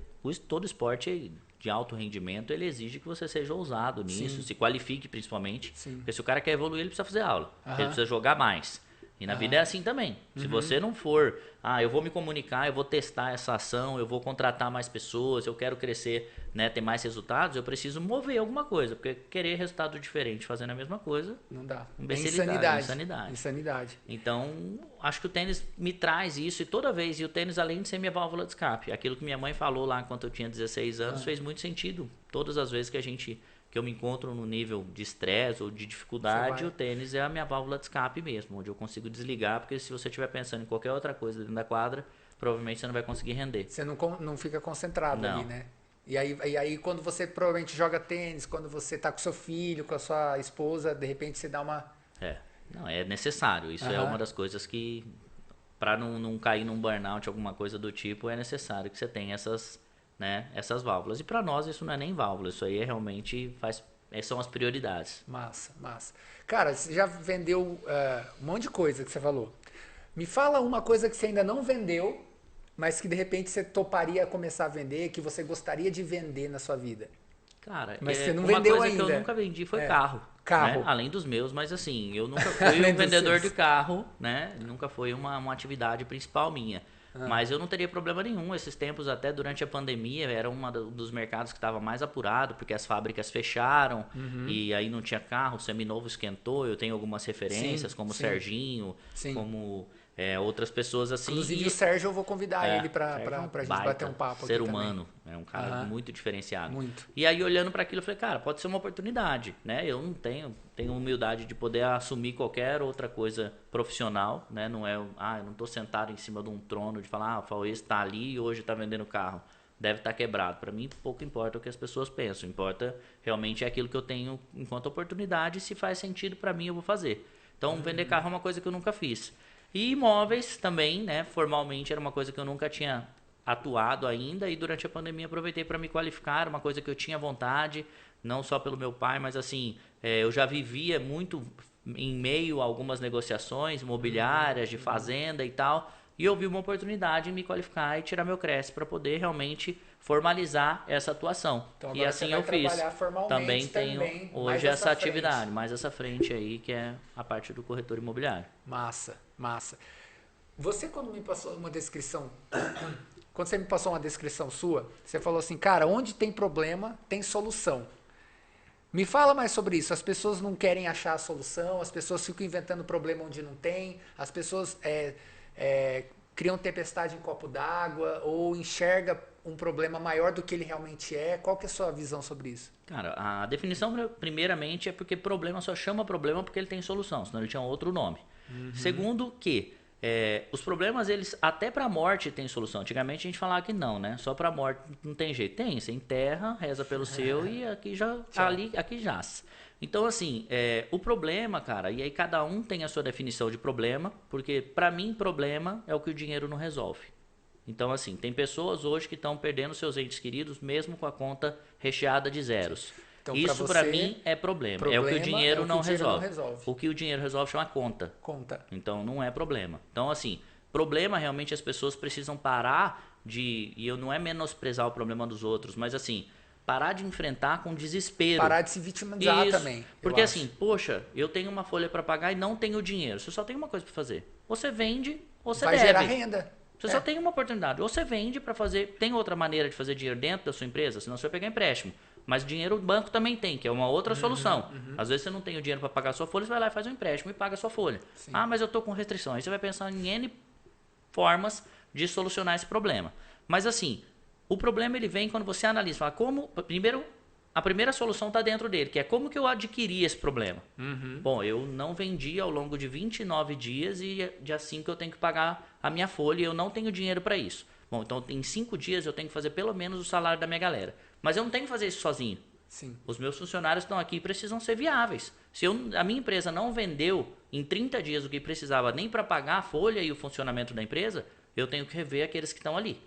todo esporte de alto rendimento, ele exige que você seja ousado nisso, se qualifique principalmente. Sim. Porque se o cara quer evoluir, ele precisa fazer aula, ele precisa jogar mais. E na vida é assim também. Se você não for, eu vou me comunicar, eu vou testar essa ação, eu vou contratar mais pessoas, eu quero crescer, né, ter mais resultados, eu preciso mover alguma coisa. Porque querer resultado diferente fazendo a mesma coisa... Não dá. Insanidade. Então, acho que o tênis me traz isso e toda vez, e o tênis além de ser minha válvula de escape, aquilo que minha mãe falou lá quando eu tinha 16 anos, fez muito sentido. Todas as vezes que eu me encontro no nível de estresse ou de dificuldade, o tênis é a minha válvula de escape mesmo, onde eu consigo desligar, porque se você estiver pensando em qualquer outra coisa dentro da quadra, provavelmente você não vai conseguir render. Você não fica concentrado ali, né? E aí quando você provavelmente joga tênis, quando você tá com seu filho, com a sua esposa, de repente você dá uma... Não, é necessário. Isso é uma das coisas que, para não cair num burnout, alguma coisa do tipo, é necessário que você tenha essas válvulas. E para nós isso não é nem válvula, isso aí realmente são as prioridades. Massa. Cara, você já vendeu um monte de coisa que você falou. Me fala uma coisa que você ainda não vendeu, mas que de repente você toparia começar a vender, que você gostaria de vender na sua vida. Cara, mas você não vendeu ainda. Uma coisa que eu nunca vendi foi carro. Né? Além dos meus, mas assim, eu nunca fui um vendedor de carro, né? Nunca foi uma atividade principal minha. Mas eu não teria problema nenhum. Esses tempos, até durante a pandemia, era dos mercados que estava mais apurado, porque as fábricas fecharam e aí não tinha carro, o seminovo esquentou. Eu tenho algumas referências, como o Serginho, como outras pessoas assim. Inclusive o Sérgio, eu vou convidar ele pra gente bater um papo ser aqui humano, é um cara muito diferenciado. Muito. E aí, olhando para aquilo, eu falei, cara, pode ser uma oportunidade, né? Eu não tenho humildade de poder assumir qualquer outra coisa profissional, né? Não é, eu não estou sentado em cima de um trono de falar, o Fauês está ali e hoje está vendendo carro. Deve estar quebrado. Para mim, pouco importa o que as pessoas pensam. Importa realmente aquilo que eu tenho enquanto oportunidade. Se faz sentido para mim, eu vou fazer. Então, vender carro é uma coisa que eu nunca fiz. E imóveis também, né? Formalmente era uma coisa que eu nunca tinha atuado ainda. E durante a pandemia aproveitei para me qualificar. Era uma coisa que eu tinha vontade, não só pelo meu pai, mas assim, eu já vivia muito em meio a algumas negociações imobiliárias, de fazenda e tal. E eu vi uma oportunidade em me qualificar e tirar meu CRES para poder realmente formalizar essa atuação. Então, e assim eu fiz. Também tenho hoje essa atividade, mais essa frente aí, que é a parte do corretor imobiliário. Massa. Você, quando me passou uma descrição, quando você me passou uma descrição sua, você falou assim, cara, onde tem problema, tem solução. Me fala mais sobre isso. As pessoas não querem achar a solução, as pessoas ficam inventando problema onde não tem, as pessoas criam tempestade em copo d'água ou enxerga um problema maior do que ele realmente é. Qual que é a sua visão sobre isso? Cara, a definição, primeiramente, é porque problema só chama problema porque ele tem solução, senão ele tinha outro nome. Segundo que os problemas, eles até para a morte tem solução. Antigamente a gente falava que não, né? Só para a morte não tem jeito. Tem, você enterra, reza pelo seu e aqui jaz. Então, assim, o problema, cara, e aí cada um tem a sua definição de problema, porque para mim problema é o que o dinheiro não resolve. Então, assim, tem pessoas hoje que estão perdendo seus entes queridos mesmo com a conta recheada de zeros. Então, isso para mim é problema. É o que o dinheiro não resolve. O que o dinheiro resolve chama conta. Então não é problema. Então assim, problema realmente as pessoas precisam parar e eu não é menosprezar o problema dos outros, mas assim, parar de enfrentar com desespero. Parar de se vitimizar também. Porque assim, poxa, eu tenho uma folha para pagar e não tenho dinheiro. Você só tem uma coisa para fazer. Você vende, ou você deve. Vai gerar renda. Você só tem uma oportunidade. Ou você vende para fazer. Tem outra maneira de fazer dinheiro dentro da sua empresa? Senão você vai pegar empréstimo. Mas dinheiro o banco também tem, que é uma outra solução. Às vezes você não tem o dinheiro para pagar a sua folha, você vai lá e faz um empréstimo e paga a sua folha. Sim. Mas eu estou com restrição. Aí você vai pensar em N formas de solucionar esse problema. Mas assim, o problema ele vem quando você analisa. Fala, primeiro, a primeira solução está dentro dele, que é como que eu adquiri esse problema. Bom, eu não vendi ao longo de 29 dias e dia 5 eu tenho que pagar a minha folha e eu não tenho dinheiro para isso. Bom, então em 5 dias eu tenho que fazer pelo menos o salário da minha galera. Mas eu não tenho que fazer isso sozinho. Sim. Os meus funcionários estão aqui e precisam ser viáveis. Se a minha empresa não vendeu em 30 dias o que precisava nem para pagar a folha e o funcionamento da empresa, eu tenho que rever aqueles que estão ali.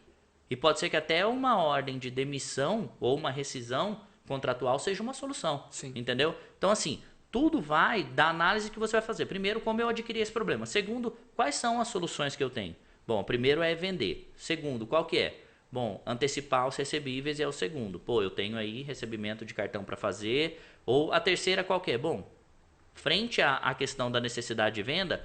E pode ser que até uma ordem de demissão ou uma rescisão contratual seja uma solução. Sim. Entendeu? Então assim, tudo vai da análise que você vai fazer. Primeiro, como eu adquiri esse problema. Segundo, quais são as soluções que eu tenho? Bom, primeiro é vender. Segundo, qual que é? Bom, antecipar os recebíveis é o segundo. Pô, eu tenho aí recebimento de cartão para fazer. Ou a terceira qual que é? Bom, frente à questão da necessidade de venda,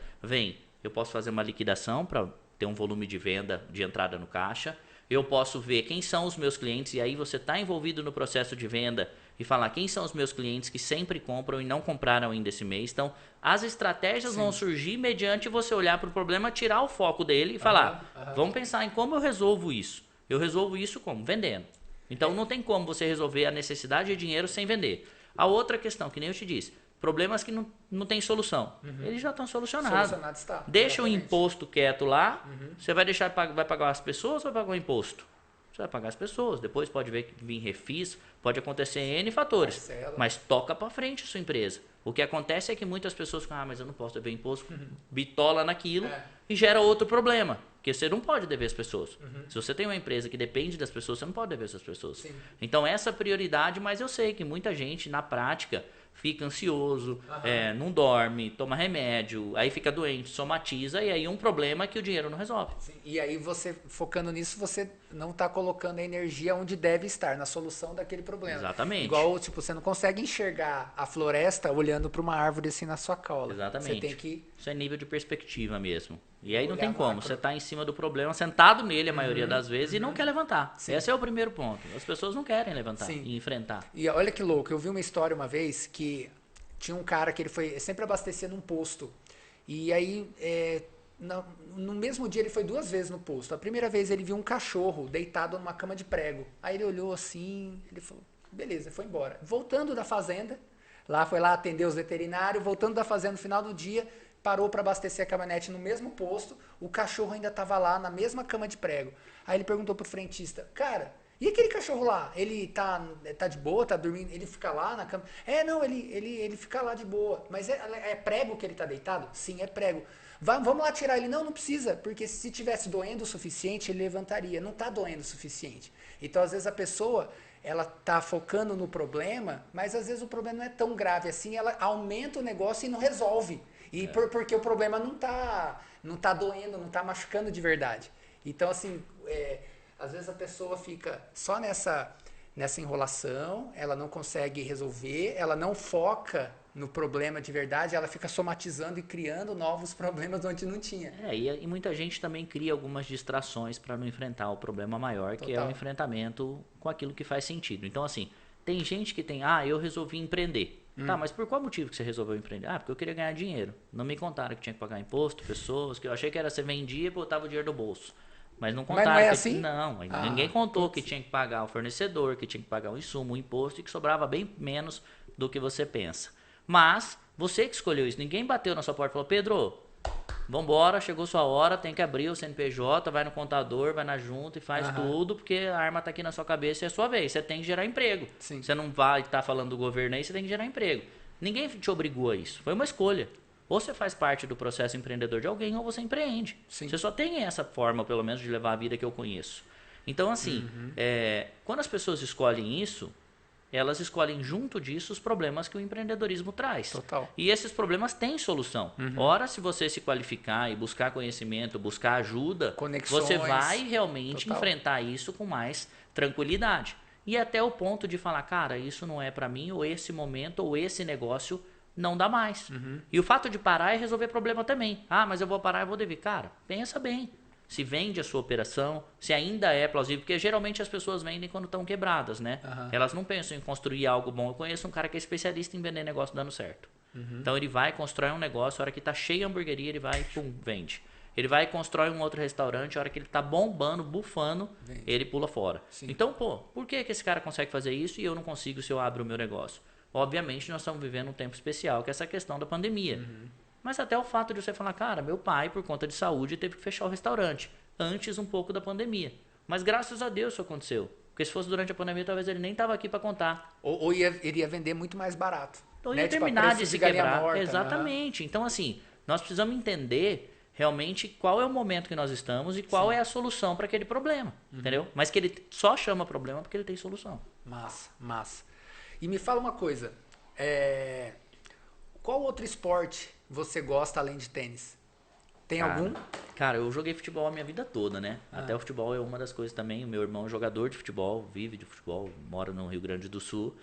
eu posso fazer uma liquidação para ter um volume de venda de entrada no caixa. Eu posso ver quem são os meus clientes e aí você está envolvido no processo de venda e falar quem são os meus clientes que sempre compram e não compraram ainda esse mês. Então, as estratégias vão surgir mediante você olhar para o problema, tirar o foco dele e falar, vamos pensar em como eu resolvo isso. Eu resolvo isso como? Vendendo. Então, não tem como você resolver a necessidade de dinheiro sem vender. A outra questão, que nem eu te disse, problemas que não tem solução. Eles já estão solucionados. Está. Deixa o imposto quieto lá. Você vai pagar as pessoas ou vai pagar o imposto? Você vai pagar as pessoas. Depois pode vir refis, pode acontecer N fatores. Parcela. Mas toca para frente a sua empresa. O que acontece é que muitas pessoas falam, mas eu não posso dever imposto, bitola naquilo e gera outro problema. Porque você não pode dever as pessoas. Se você tem uma empresa que depende das pessoas, você não pode dever essas pessoas. Sim. Então essa é a prioridade, mas eu sei que muita gente na prática fica ansioso, não dorme, toma remédio, aí fica doente, somatiza, e aí um problema que o dinheiro não resolve. Sim. E aí você, focando nisso, você não está colocando a energia onde deve estar, na solução daquele problema. Exatamente. Igual, tipo, você não consegue enxergar a floresta olhando para uma árvore assim na sua cola. Exatamente. Você tem que Isso é nível de perspectiva mesmo. E aí não Olhar tem como. macro. Você está em cima do problema, sentado nele a maioria das vezes e não quer levantar. Sim. Esse é o primeiro ponto. As pessoas não querem levantar Sim. e enfrentar. E olha que louco, eu vi uma história uma vez que tinha um cara que ele foi sempre abastecer num posto. E aí, no mesmo dia ele foi 2 vezes no posto. A primeira vez ele viu um cachorro deitado numa cama de prego. Aí ele olhou assim, ele falou, beleza, foi embora. Voltando da fazenda, foi lá atender os veterinários, voltando da fazenda no final do dia, parou para abastecer a caminhonete no mesmo posto, o cachorro ainda estava lá na mesma cama de prego. Aí ele perguntou pro frentista, cara, e aquele cachorro lá? Ele tá de boa, tá dormindo? Ele fica lá na cama? Não, ele fica lá de boa. Mas é prego que ele tá deitado? Sim, é prego. Vamos lá tirar ele. Não precisa, porque se tivesse doendo o suficiente, ele levantaria. Não tá doendo o suficiente. Então, às vezes, a pessoa, ela tá focando no problema, mas às vezes o problema não é tão grave assim, ela aumenta o negócio e não resolve. E porque o problema não tá doendo, não tá machucando de verdade. Então, assim, às vezes a pessoa fica só nessa enrolação, ela não consegue resolver, ela não foca no problema de verdade, ela fica somatizando e criando novos problemas onde não tinha. E muita gente também cria algumas distrações para não enfrentar o problema maior, que é o enfrentamento com aquilo que faz sentido. Então, assim, tem gente que tem, eu resolvi empreender. Tá, mas por qual motivo que você resolveu empreender? Porque eu queria ganhar dinheiro. Não me contaram que tinha que pagar imposto, pessoas, que eu achei que era você vendia e botava o dinheiro no bolso. Mas não contaram. Mas não é que, assim? Não, ninguém contou que tinha que pagar o fornecedor, que tinha que pagar o insumo, o imposto e que sobrava bem menos do que você pensa. Mas você que escolheu isso. Ninguém bateu na sua porta e falou, Pedro, vambora, chegou sua hora, tem que abrir o CNPJ, vai no contador, vai na junta e faz tudo, porque a arma tá aqui na sua cabeça e é a sua vez. Você tem que gerar emprego. Sim. Você não vai estar falando do governo aí, você tem que gerar emprego. Ninguém te obrigou a isso. Foi uma escolha. Ou você faz parte do processo empreendedor de alguém, ou você empreende. Sim. Você só tem essa forma, pelo menos, de levar a vida que eu conheço. Então, assim, quando as pessoas escolhem isso, elas escolhem junto disso os problemas que o empreendedorismo traz. Total. E esses problemas têm solução. Ora, se você se qualificar e buscar conhecimento, buscar ajuda, conexões, você vai realmente enfrentar isso com mais tranquilidade. E até o ponto de falar, cara, isso não é para mim, ou esse momento, ou esse negócio não dá mais. E o fato de parar é resolver problema também. Mas eu vou parar, eu vou dever. Cara, pensa bem. Se vende a sua operação, se ainda é plausível, porque geralmente as pessoas vendem quando estão quebradas, né? Elas não pensam em construir algo bom. Eu conheço um cara que é especialista em vender negócio dando certo. Então ele vai constrói um negócio, a hora que está cheio de hamburgueria, ele vai e vende. Ele vai e constrói um outro restaurante, a hora que ele está bombando, bufando, ele pula fora. Sim. Então, por que esse cara consegue fazer isso e eu não consigo se eu abro o meu negócio? Obviamente, nós estamos vivendo um tempo especial, que é essa questão da pandemia. Mas até o fato de você falar, cara, meu pai, por conta de saúde, teve que fechar o restaurante. Antes um pouco da pandemia. Mas graças a Deus isso aconteceu. Porque se fosse durante a pandemia, talvez ele nem estava aqui para contar. Ou iria vender muito mais barato. Ou né? ia terminar de se quebrar. Morta, Exatamente. Então, assim, nós precisamos entender realmente qual é o momento que nós estamos e qual é a solução para aquele problema. Entendeu? Mas que ele só chama problema porque ele tem solução. Massa. E me fala uma coisa. Qual outro esporte você gosta além de tênis? Tem algum? Cara, eu joguei futebol a minha vida toda, né? Até o futebol é uma das coisas também. O meu irmão é jogador de futebol, vive de futebol, mora no Rio Grande do Sul.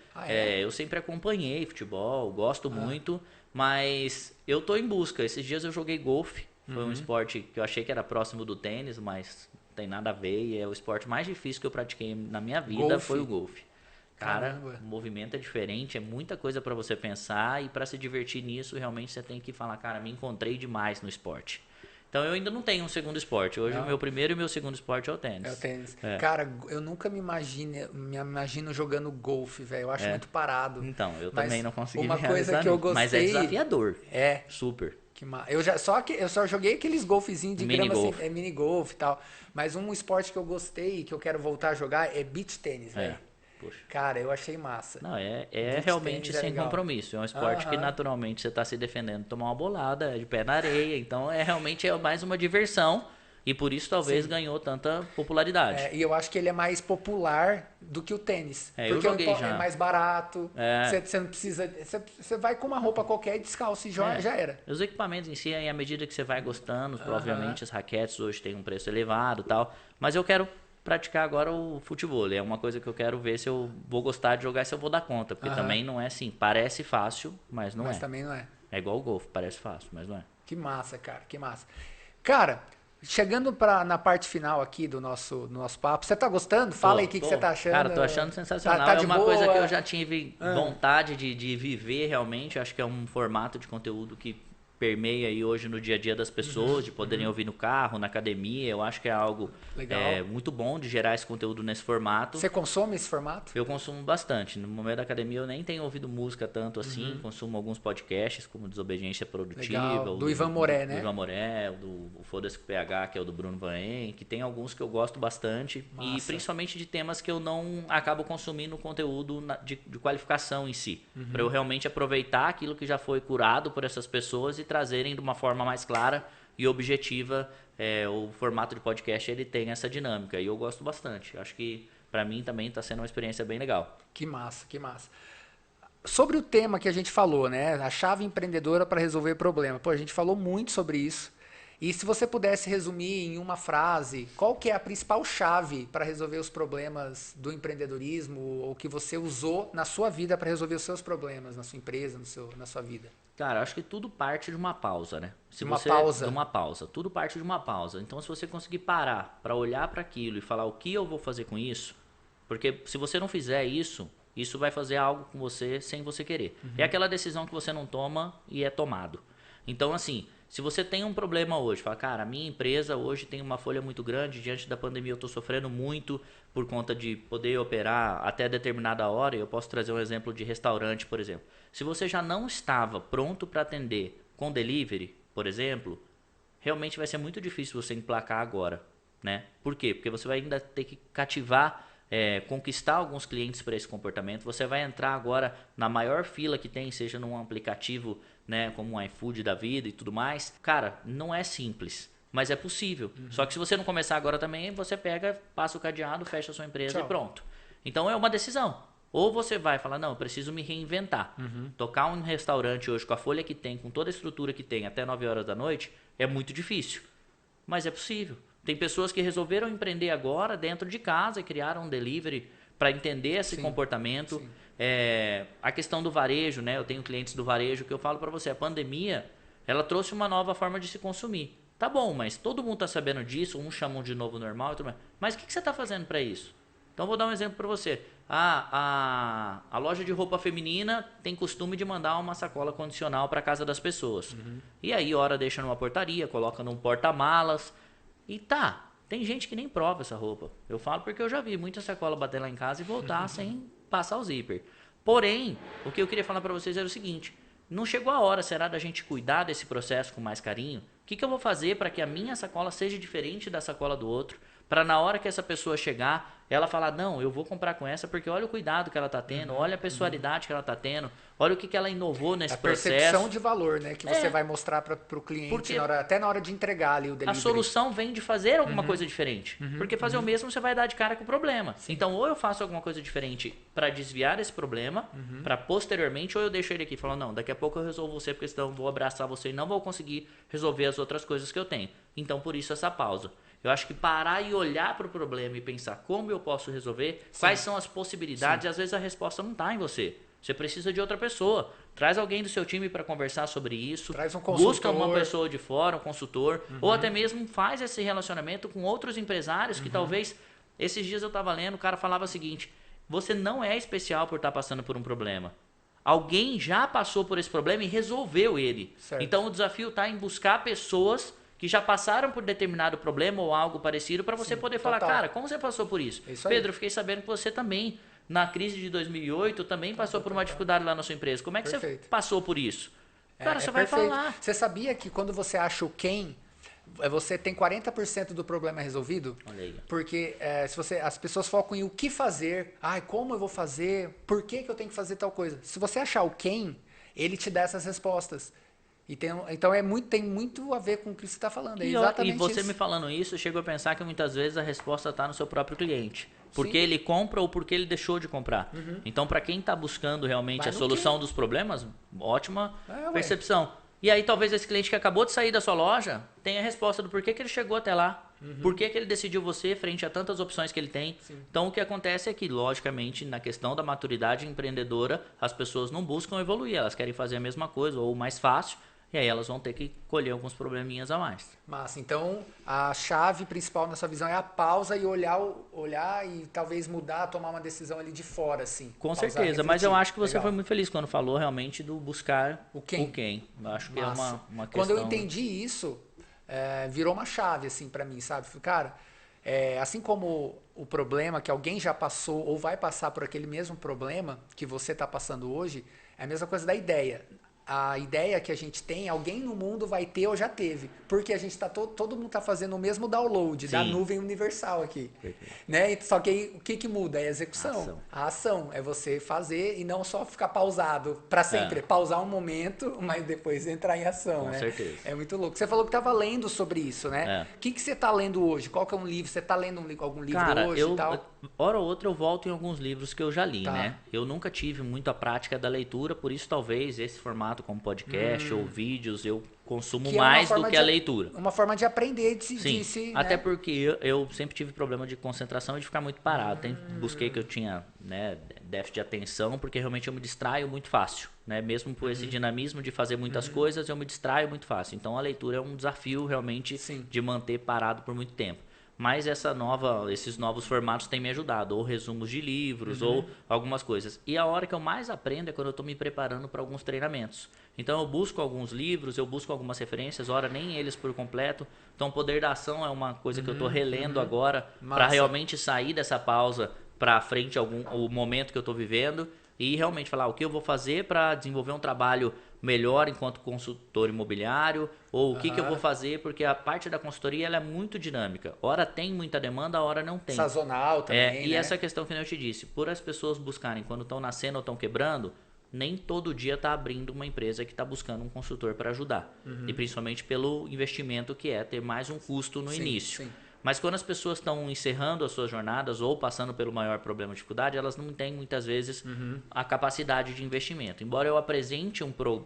Eu sempre acompanhei futebol, gosto muito, mas eu tô em busca. Esses dias eu joguei golfe. Foi um esporte que eu achei que era próximo do tênis, mas não tem nada a ver. E é o esporte mais difícil que eu pratiquei na minha vida, foi o golfe. Cara, o movimento é diferente, é muita coisa para você pensar e para se divertir nisso, realmente você tem que falar, cara, me encontrei demais no esporte. Então eu ainda não tenho um segundo esporte. Hoje o meu primeiro e meu segundo esporte é o tênis. É o tênis. Cara, eu nunca me imagino jogando golfe, velho. Eu acho muito parado. Então, eu também não consegui uma coisa que eu gostei, mas é desafiador. É. Super. Eu só joguei aqueles golfezinhos de Mini grama, golf. assim, mini golf e tal. Mas um esporte que eu gostei, que eu quero voltar a jogar, é beach tênis, velho. Poxa. Cara, eu achei massa. Não, realmente sem compromisso. É um esporte que naturalmente você está se defendendo, tomar uma bolada de pé na areia. Então, realmente é mais uma diversão. E por isso talvez ganhou tanta popularidade. E eu acho que ele é mais popular do que o tênis. Eu porque joguei já. É mais barato. Você não precisa. Você vai com uma roupa qualquer e descalço e já era. Os equipamentos em si, à medida que você vai gostando, obviamente as raquetes hoje têm um preço elevado e tal. Mas eu quero praticar agora o futebol. É uma coisa que eu quero ver se eu vou gostar de jogar e se eu vou dar conta. Porque também não é assim. Parece fácil, mas não é. Mas também não é. É igual o golfe, parece fácil, mas não é. Que massa, cara, que massa. Cara, chegando na parte final aqui do nosso papo, você tá gostando? Fala aí o que você tá achando. Cara, tô achando sensacional. Tá É de uma boa? coisa que eu já tive vontade de viver realmente. Acho que é um formato de conteúdo que permeia aí hoje no dia a dia das pessoas, de poderem ouvir no carro, na academia. Eu acho que é algo Legal. muito bom de gerar esse conteúdo nesse formato. Você consome esse formato? Eu consumo bastante. No momento da academia eu nem tenho ouvido música tanto assim. Consumo alguns podcasts, como Desobediência Produtiva. Legal. Do Ivan Moré, né? Do Ivan Moré, o Foda-se com PH, que é o do Bruno Vaen, que tem alguns que eu gosto bastante. Massa. E principalmente de temas que eu não acabo consumindo conteúdo de qualificação em si. Para eu realmente aproveitar aquilo que já foi curado por essas pessoas e trazerem de uma forma mais clara e objetiva. O formato de podcast ele tem essa dinâmica e eu gosto bastante. Acho que para mim também está sendo uma experiência bem legal. Que massa, que massa. Sobre o tema que a gente falou, né? A chave empreendedora para resolver problema. Pô, a gente falou muito sobre isso. E se você pudesse resumir em uma frase, qual que é a principal chave para resolver os problemas do empreendedorismo ou que você usou na sua vida para resolver os seus problemas, na sua empresa, na sua vida? Cara, acho que tudo parte de uma pausa, né? De uma pausa. De uma pausa. Tudo parte de uma pausa. Então, se você conseguir parar para olhar para aquilo e falar o que eu vou fazer com isso, porque se você não fizer isso, isso vai fazer algo com você sem você querer. É aquela decisão que você não toma e é tomado. Então, assim, se você tem um problema hoje, fala, cara, a minha empresa hoje tem uma folha muito grande, diante da pandemia eu estou sofrendo muito por conta de poder operar até determinada hora, e eu posso trazer um exemplo de restaurante, por exemplo. Se você já não estava pronto para atender com delivery, por exemplo, realmente vai ser muito difícil você emplacar agora, né? Por quê? Porque você vai ainda ter que cativar, conquistar alguns clientes para esse comportamento. Você vai entrar agora na maior fila que tem, seja num aplicativo, né, como um iFood da vida e tudo mais. Cara, não é simples, mas é possível. Só que se você não começar agora também, você pega, passa o cadeado, fecha a sua empresa e pronto. Então é uma decisão. Ou você vai falar, não, eu preciso me reinventar. Tocar um restaurante hoje com a folha que tem, com toda a estrutura que tem, até 9 horas da noite, é muito difícil. Mas é possível. Tem pessoas que resolveram empreender agora dentro de casa e criaram um delivery para entender esse comportamento. A questão do varejo, né? Eu tenho clientes do varejo que eu falo para você, a pandemia, ela trouxe uma nova forma de se consumir. Tá bom, mas todo mundo tá sabendo disso, uns chamam de novo normal e tudo mais. Mas o que você está fazendo para isso? Então vou dar um exemplo para você. A loja de roupa feminina tem costume de mandar uma sacola condicional para casa das pessoas. E aí, hora deixa numa portaria, coloca num porta-malas. E tem gente que nem prova essa roupa. Eu falo porque eu já vi muita sacola bater lá em casa e voltar sem passar o zíper. Porém, o que eu queria falar para vocês era o seguinte. Não chegou a hora, será, da gente cuidar desse processo com mais carinho? O que eu vou fazer para que a minha sacola seja diferente da sacola do outro? Para na hora que essa pessoa chegar, ela falar, não, eu vou comprar com essa porque olha o cuidado que ela está tendo, olha a pessoalidade que ela está tendo, olha o que ela inovou nesse processo. A percepção de valor, né, que você vai mostrar para o cliente até na hora de entregar ali o delivery. A solução vem de fazer alguma coisa diferente. Porque fazer o mesmo você vai dar de cara com o problema. Sim. Então, ou eu faço alguma coisa diferente para desviar esse problema, para posteriormente, ou eu deixo ele aqui e falo, não, daqui a pouco eu resolvo você, porque senão eu vou abraçar você e não vou conseguir resolver as outras coisas que eu tenho. Então, por isso essa pausa. Eu acho que parar e olhar para o problema e pensar como eu posso resolver, quais são as possibilidades, às vezes a resposta não está em você. Você precisa de outra pessoa. Traz alguém do seu time para conversar sobre isso. Traz um consultor. Busca uma pessoa de fora, um consultor. Ou até mesmo faz esse relacionamento com outros empresários que talvez... Esses dias eu estava lendo, o cara falava o seguinte, você não é especial por estar passando por um problema. Alguém já passou por esse problema e resolveu ele. Certo. Então o desafio está em buscar pessoas que já passaram por determinado problema ou algo parecido para você poder falar, cara, como você passou por isso? Pedro, eu fiquei sabendo que você também, na crise de 2008, também passou por uma dificuldade lá na sua empresa. Como é que você passou por isso? Cara, você vai falar. Você sabia que quando você acha o quem, você tem 40% do problema resolvido? Olha aí. Porque as pessoas focam em o que fazer, como eu vou fazer, por que eu tenho que fazer tal coisa. Se você achar o quem, ele te dá essas respostas. Então tem muito a ver com o que você está falando. Exatamente e você isso. me falando isso, eu chego a pensar que muitas vezes a resposta está no seu próprio cliente. Porque ele compra ou porque ele deixou de comprar. Então, para quem está buscando realmente a solução dos problemas, ótima percepção. E aí talvez esse cliente que acabou de sair da sua loja tenha a resposta do porquê que ele chegou até lá. Por que ele decidiu você frente a tantas opções que ele tem. Então o que acontece é que, logicamente, na questão da maturidade empreendedora, as pessoas não buscam evoluir, elas querem fazer a mesma coisa ou mais fácil. E aí elas vão ter que colher alguns probleminhas a mais. Massa. Então, a chave principal na sua visão é a pausa e olhar e talvez mudar, tomar uma decisão ali de fora, assim. Com Pausar, certeza, mas eu refletir. acho que você Legal. foi muito feliz quando falou realmente do buscar O quem? Eu acho que é Massa. uma Quando eu questão... entendi isso, virou uma chave, assim, pra mim, sabe? Falei, cara, assim como o problema que alguém já passou ou vai passar por aquele mesmo problema que você tá passando hoje, é a mesma coisa da ideia. A ideia que a gente tem, alguém no mundo vai ter ou já teve. Porque a gente tá todo mundo tá fazendo o mesmo download da Sim. nuvem universal aqui. Perfeito. Né? Só que aí, o que muda? É a execução. Ação. A ação é você fazer e não só ficar pausado para sempre. Pausar um momento, mas depois entrar em ação. Com né? certeza. É muito louco. Você falou que estava lendo sobre isso, né? O que você está lendo hoje? Qual que é um livro? Você está lendo algum livro Cara, hoje e tal? hora ou outra eu volto em alguns livros que eu já li, Tá. né? Eu nunca tive muito a prática da leitura, por isso talvez esse formato como podcast ou vídeos eu consumo Que é uma mais do forma que a leitura. Uma forma de aprender Sim, até porque eu sempre tive problema de concentração e de ficar muito parado. Busquei que eu tinha, né, déficit de atenção, porque realmente eu me distraio muito fácil, né? Mesmo por esse dinamismo de fazer muitas coisas, eu me distraio muito fácil. Então a leitura é um desafio realmente Sim. de manter parado por muito tempo. Mas esses novos formatos têm me ajudado, ou resumos de livros, ou algumas coisas. E a hora que eu mais aprendo é quando eu estou me preparando para alguns treinamentos. Então eu busco alguns livros, eu busco algumas referências, ora nem eles por completo. Então o Poder da Ação é uma coisa que eu estou relendo agora para realmente sair dessa pausa para frente o momento que eu estou vivendo e realmente falar o que eu vou fazer para desenvolver um trabalho melhor enquanto consultor imobiliário, ou o que eu vou fazer, porque a parte da consultoria ela é muito dinâmica. Ora tem muita demanda, ora não tem. Sazonal também, E né? essa questão que eu te disse, por as pessoas buscarem quando estão nascendo ou estão quebrando, nem todo dia está abrindo uma empresa que está buscando um consultor para ajudar. E principalmente pelo investimento que é ter mais um custo no início. Sim. Mas quando as pessoas estão encerrando as suas jornadas ou passando pelo maior problema ou dificuldade, elas não têm muitas vezes a capacidade de investimento. Embora eu apresente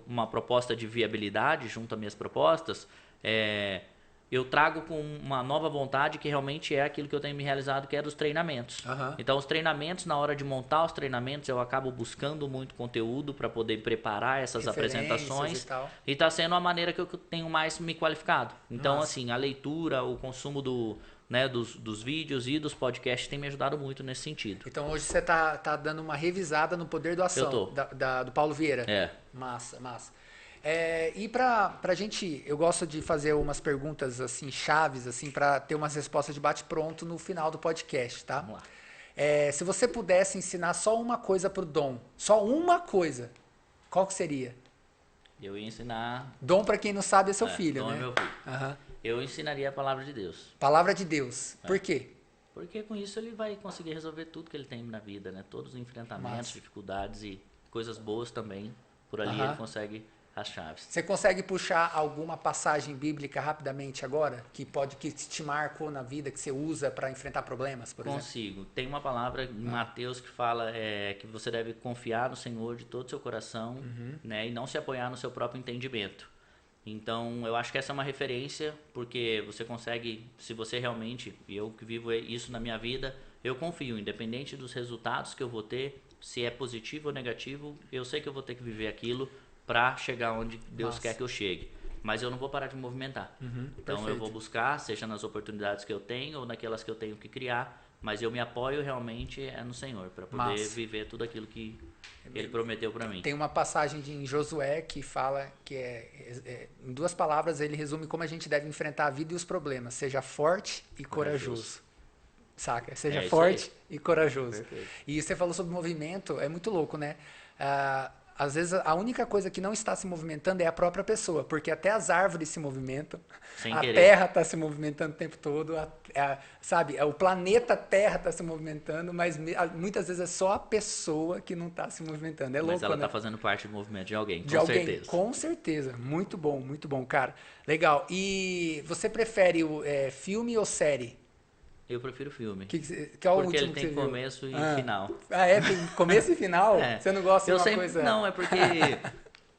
uma proposta de viabilidade junto às minhas propostas, eu trago com uma nova vontade que realmente é aquilo que eu tenho me realizado, que é dos treinamentos. Então os treinamentos, na hora de montar os treinamentos, eu acabo buscando muito conteúdo para poder preparar essas apresentações e está sendo a maneira que eu tenho mais me qualificado. Então assim, a leitura, o consumo dos vídeos e dos podcasts tem me ajudado muito nesse sentido. Então hoje você tá dando uma revisada no Poder da Ação, Eu tô. do Paulo Vieira. Massa. E pra gente, eu gosto de fazer umas perguntas assim, chaves, assim, para ter umas respostas de bate-pronto no final do podcast, tá? Vamos lá. Se você pudesse ensinar só uma coisa pro Dom, só uma coisa, qual que seria? Eu ia ensinar... Dom, pra quem não sabe, é seu filho, Dom né? é meu filho. Eu ensinaria a palavra de Deus. Palavra de Deus. Por quê? Porque com isso ele vai conseguir resolver tudo que ele tem na vida, né? Todos os enfrentamentos, dificuldades e coisas boas também. Por ali ele consegue as chaves. Você consegue puxar alguma passagem bíblica rapidamente agora? Que te marcou na vida, que você usa para enfrentar problemas, por exemplo? Consigo. Tem uma palavra em Mateus que fala que você deve confiar no Senhor de todo o seu coração, né? E não se apoiar no seu próprio entendimento. Então, eu acho que essa é uma referência, porque você consegue, se você realmente, e eu que vivo isso na minha vida, eu confio, independente dos resultados que eu vou ter, se é positivo ou negativo, eu sei que eu vou ter que viver aquilo para chegar onde Deus quer que eu chegue. Mas eu não vou parar de me movimentar. Então, perfeito. eu vou buscar, seja nas oportunidades que eu tenho ou naquelas que eu tenho que criar, mas eu me apoio realmente no Senhor, para poder viver tudo aquilo que Ele prometeu para mim. Tem uma passagem em Josué que fala que em 2 palavras ele resume como a gente deve enfrentar a vida e os problemas. Seja forte e corajoso. Saca? Seja forte e corajoso. Perfeito. E você falou sobre movimento, é muito louco, né? Às vezes a única coisa que não está se movimentando é a própria pessoa, porque até as árvores se movimentam, Sem a querer. Terra está se movimentando o tempo todo, sabe? O planeta Terra está se movimentando, mas muitas vezes é só a pessoa que não está se movimentando. É louco, Mas ela né? está fazendo parte do movimento de alguém, De com alguém, certeza. com certeza. Muito bom, cara. Legal. E você prefere filme ou série? Eu prefiro filme. Que é o Porque último ele que tem você viu? começo e final. Tem começo e final? Você não gosta de uma coisa... Não, é porque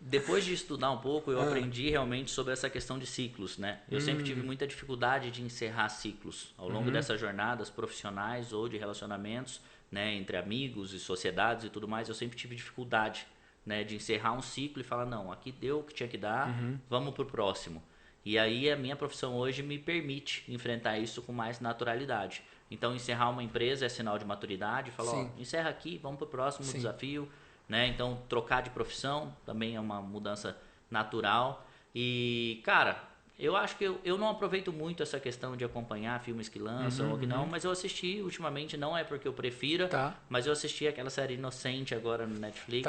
depois de estudar um pouco, eu aprendi realmente sobre essa questão de ciclos, né? Eu sempre tive muita dificuldade de encerrar ciclos ao longo dessas jornadas profissionais ou de relacionamentos, né, entre amigos e sociedades e tudo mais. Eu sempre tive dificuldade né? De encerrar um ciclo e falar, não, aqui deu o que tinha que dar, vamos pro próximo. E aí a minha profissão hoje me permite enfrentar isso com mais naturalidade. Então encerrar uma empresa é sinal de maturidade, falar, ó, encerra aqui, vamos pro próximo desafio, né? Então trocar de profissão também é uma mudança natural. E, cara, eu acho que eu não aproveito muito essa questão de acompanhar filmes que lançam ou que não, mas eu assisti ultimamente, não é porque eu prefira, mas eu assisti aquela série Inocente agora no Netflix.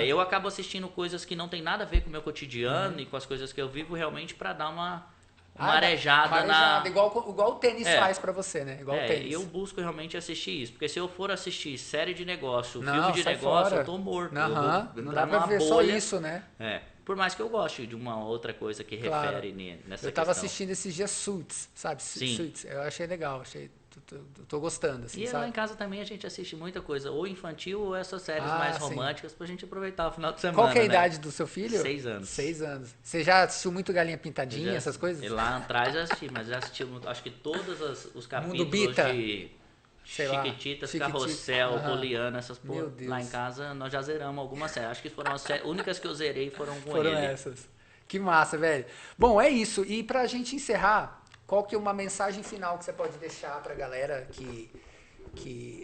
Eu acabo assistindo coisas que não tem nada a ver com o meu cotidiano e com as coisas que eu vivo realmente para dar uma arejada na... Igual o tênis faz pra você, né? Igual o tênis. Eu busco realmente assistir isso, porque se eu for assistir série de negócio, filme de negócio, eu tô morto. Não dá pra ver só isso, né? Por mais que eu goste de uma outra coisa que refere nessa questão. Eu tava assistindo esses dias Suits, sabe? Suits. Eu achei legal, tô gostando, assim, e sabe? lá em casa também a gente assiste muita coisa, ou infantil ou essas séries mais românticas pra gente aproveitar o final de semana. Qual que é a idade do seu filho? 6 anos. 6 anos. Você já assistiu muito Galinha Pintadinha, essas coisas? E lá atrás eu assisti, mas já assisti, acho que todos os capítulos Mundo Bita. de Chiquititas, Carrossel, Poliana, essas porra. Lá em casa nós já zeramos algumas séries. Acho que foram as únicas que eu zerei foram com ele. Essas. Que massa, velho. Bom, é isso. E pra gente encerrar, qual que é uma mensagem final que você pode deixar pra galera que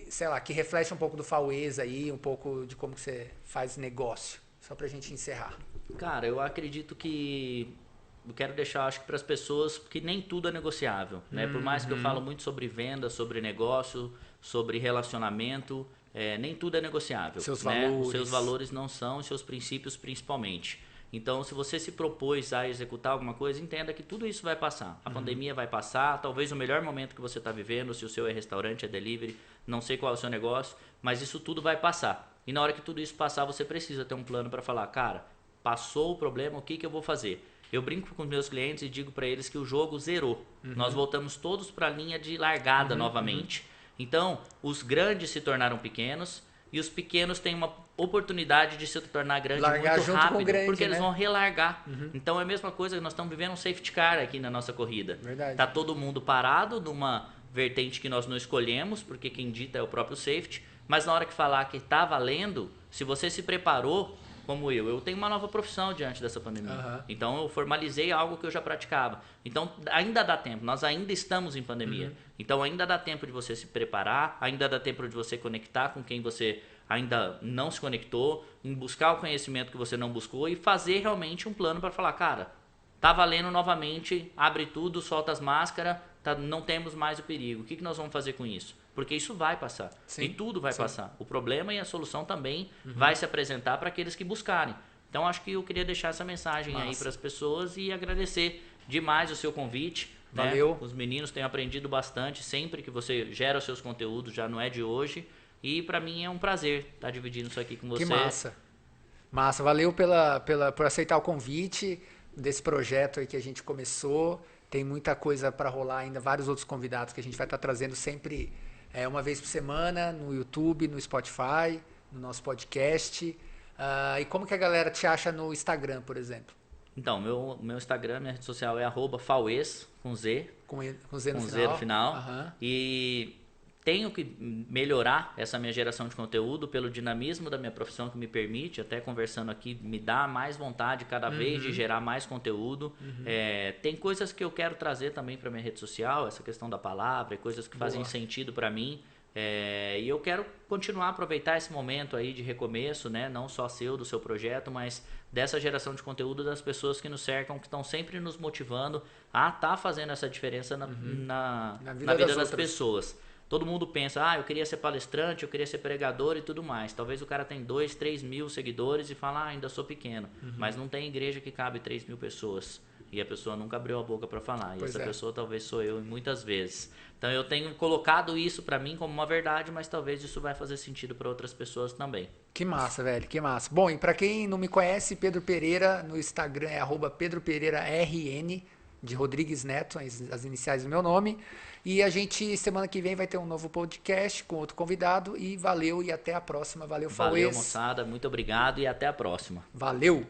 sei lá, que reflete um pouco do Fauês aí, um pouco de como que você faz negócio? Só pra gente encerrar. Cara, eu acredito que eu quero deixar, acho que para as pessoas, que nem tudo é negociável, né? Por mais que eu falo muito sobre venda, sobre negócio, sobre relacionamento, nem tudo é negociável. Seus né? valores. Os seus valores não são, os seus princípios principalmente. Então, se você se propôs a executar alguma coisa, entenda que tudo isso vai passar. A pandemia vai passar, talvez o melhor momento que você está vivendo, se o seu é restaurante, é delivery, não sei qual é o seu negócio, mas isso tudo vai passar. E na hora que tudo isso passar, você precisa ter um plano para falar, cara, passou o problema, o que eu vou fazer? Eu brinco com os meus clientes e digo para eles que o jogo zerou. Nós voltamos todos para a linha de largada novamente. Então, os grandes se tornaram pequenos e os pequenos têm uma oportunidade de se tornar grande Largar muito junto rápido, com o grande, porque né? eles vão relargar. Então, é a mesma coisa que nós estamos vivendo um safety car aqui na nossa corrida. Verdade. Tá todo mundo parado numa vertente que nós não escolhemos, porque quem dita é o próprio safety, mas na hora que falar que tá valendo, se você se preparou, como eu tenho uma nova profissão diante dessa pandemia. Então eu formalizei algo que eu já praticava. Então ainda dá tempo, nós ainda estamos em pandemia. Então ainda dá tempo de você se preparar, ainda dá tempo de você conectar com quem você ainda não se conectou, em buscar o conhecimento que você não buscou e fazer realmente um plano para falar, cara, tá valendo novamente, abre tudo, solta as máscaras, não temos mais o perigo. O que nós vamos fazer com isso? Porque isso vai passar. E tudo vai passar. O problema e a solução também vai se apresentar para aqueles que buscarem. Então, acho que eu queria deixar essa mensagem aí para as pessoas e agradecer demais o seu convite. Valeu. Né? Os meninos têm aprendido bastante sempre que você gera os seus conteúdos, já não é de hoje. E para mim é um prazer estar dividindo isso aqui com você. Que massa. Massa. Valeu por aceitar o convite desse projeto aí que a gente começou. Tem muita coisa para rolar ainda, vários outros convidados que a gente vai estar trazendo sempre uma vez por semana no YouTube, no Spotify, no nosso podcast. E como que a galera te acha no Instagram, por exemplo? Então, meu Instagram, minha rede social é @fauês, com Z. Com Z no final. Z no final. E tenho que melhorar essa minha geração de conteúdo pelo dinamismo da minha profissão que me permite, até conversando aqui, me dá mais vontade cada vez de gerar mais conteúdo. Tem coisas que eu quero trazer também para minha rede social, essa questão da palavra, coisas que fazem sentido para mim. E eu quero continuar a aproveitar esse momento aí de recomeço, né? Não só seu, do seu projeto, mas dessa geração de conteúdo das pessoas que nos cercam, que estão sempre nos motivando a estar fazendo essa diferença na vida das pessoas. Todo mundo pensa, eu queria ser palestrante, eu queria ser pregador e tudo mais. Talvez o cara tem 2, 3 mil seguidores e fala, ainda sou pequeno. Mas não tem igreja que cabe 3 mil pessoas. E a pessoa nunca abriu a boca para falar. E essa pessoa talvez sou eu muitas vezes. Então eu tenho colocado isso para mim como uma verdade, mas talvez isso vai fazer sentido para outras pessoas também. Que massa, velho, que massa. Bom, e para quem não me conhece, Pedro Pereira no Instagram é @PedroPereiraRN, de Rodrigues Neto, as iniciais do meu nome. E a gente, semana que vem, vai ter um novo podcast com outro convidado. E valeu e até a próxima. Valeu, Fauês. Valeu, moçada. Muito obrigado e até a próxima. Valeu!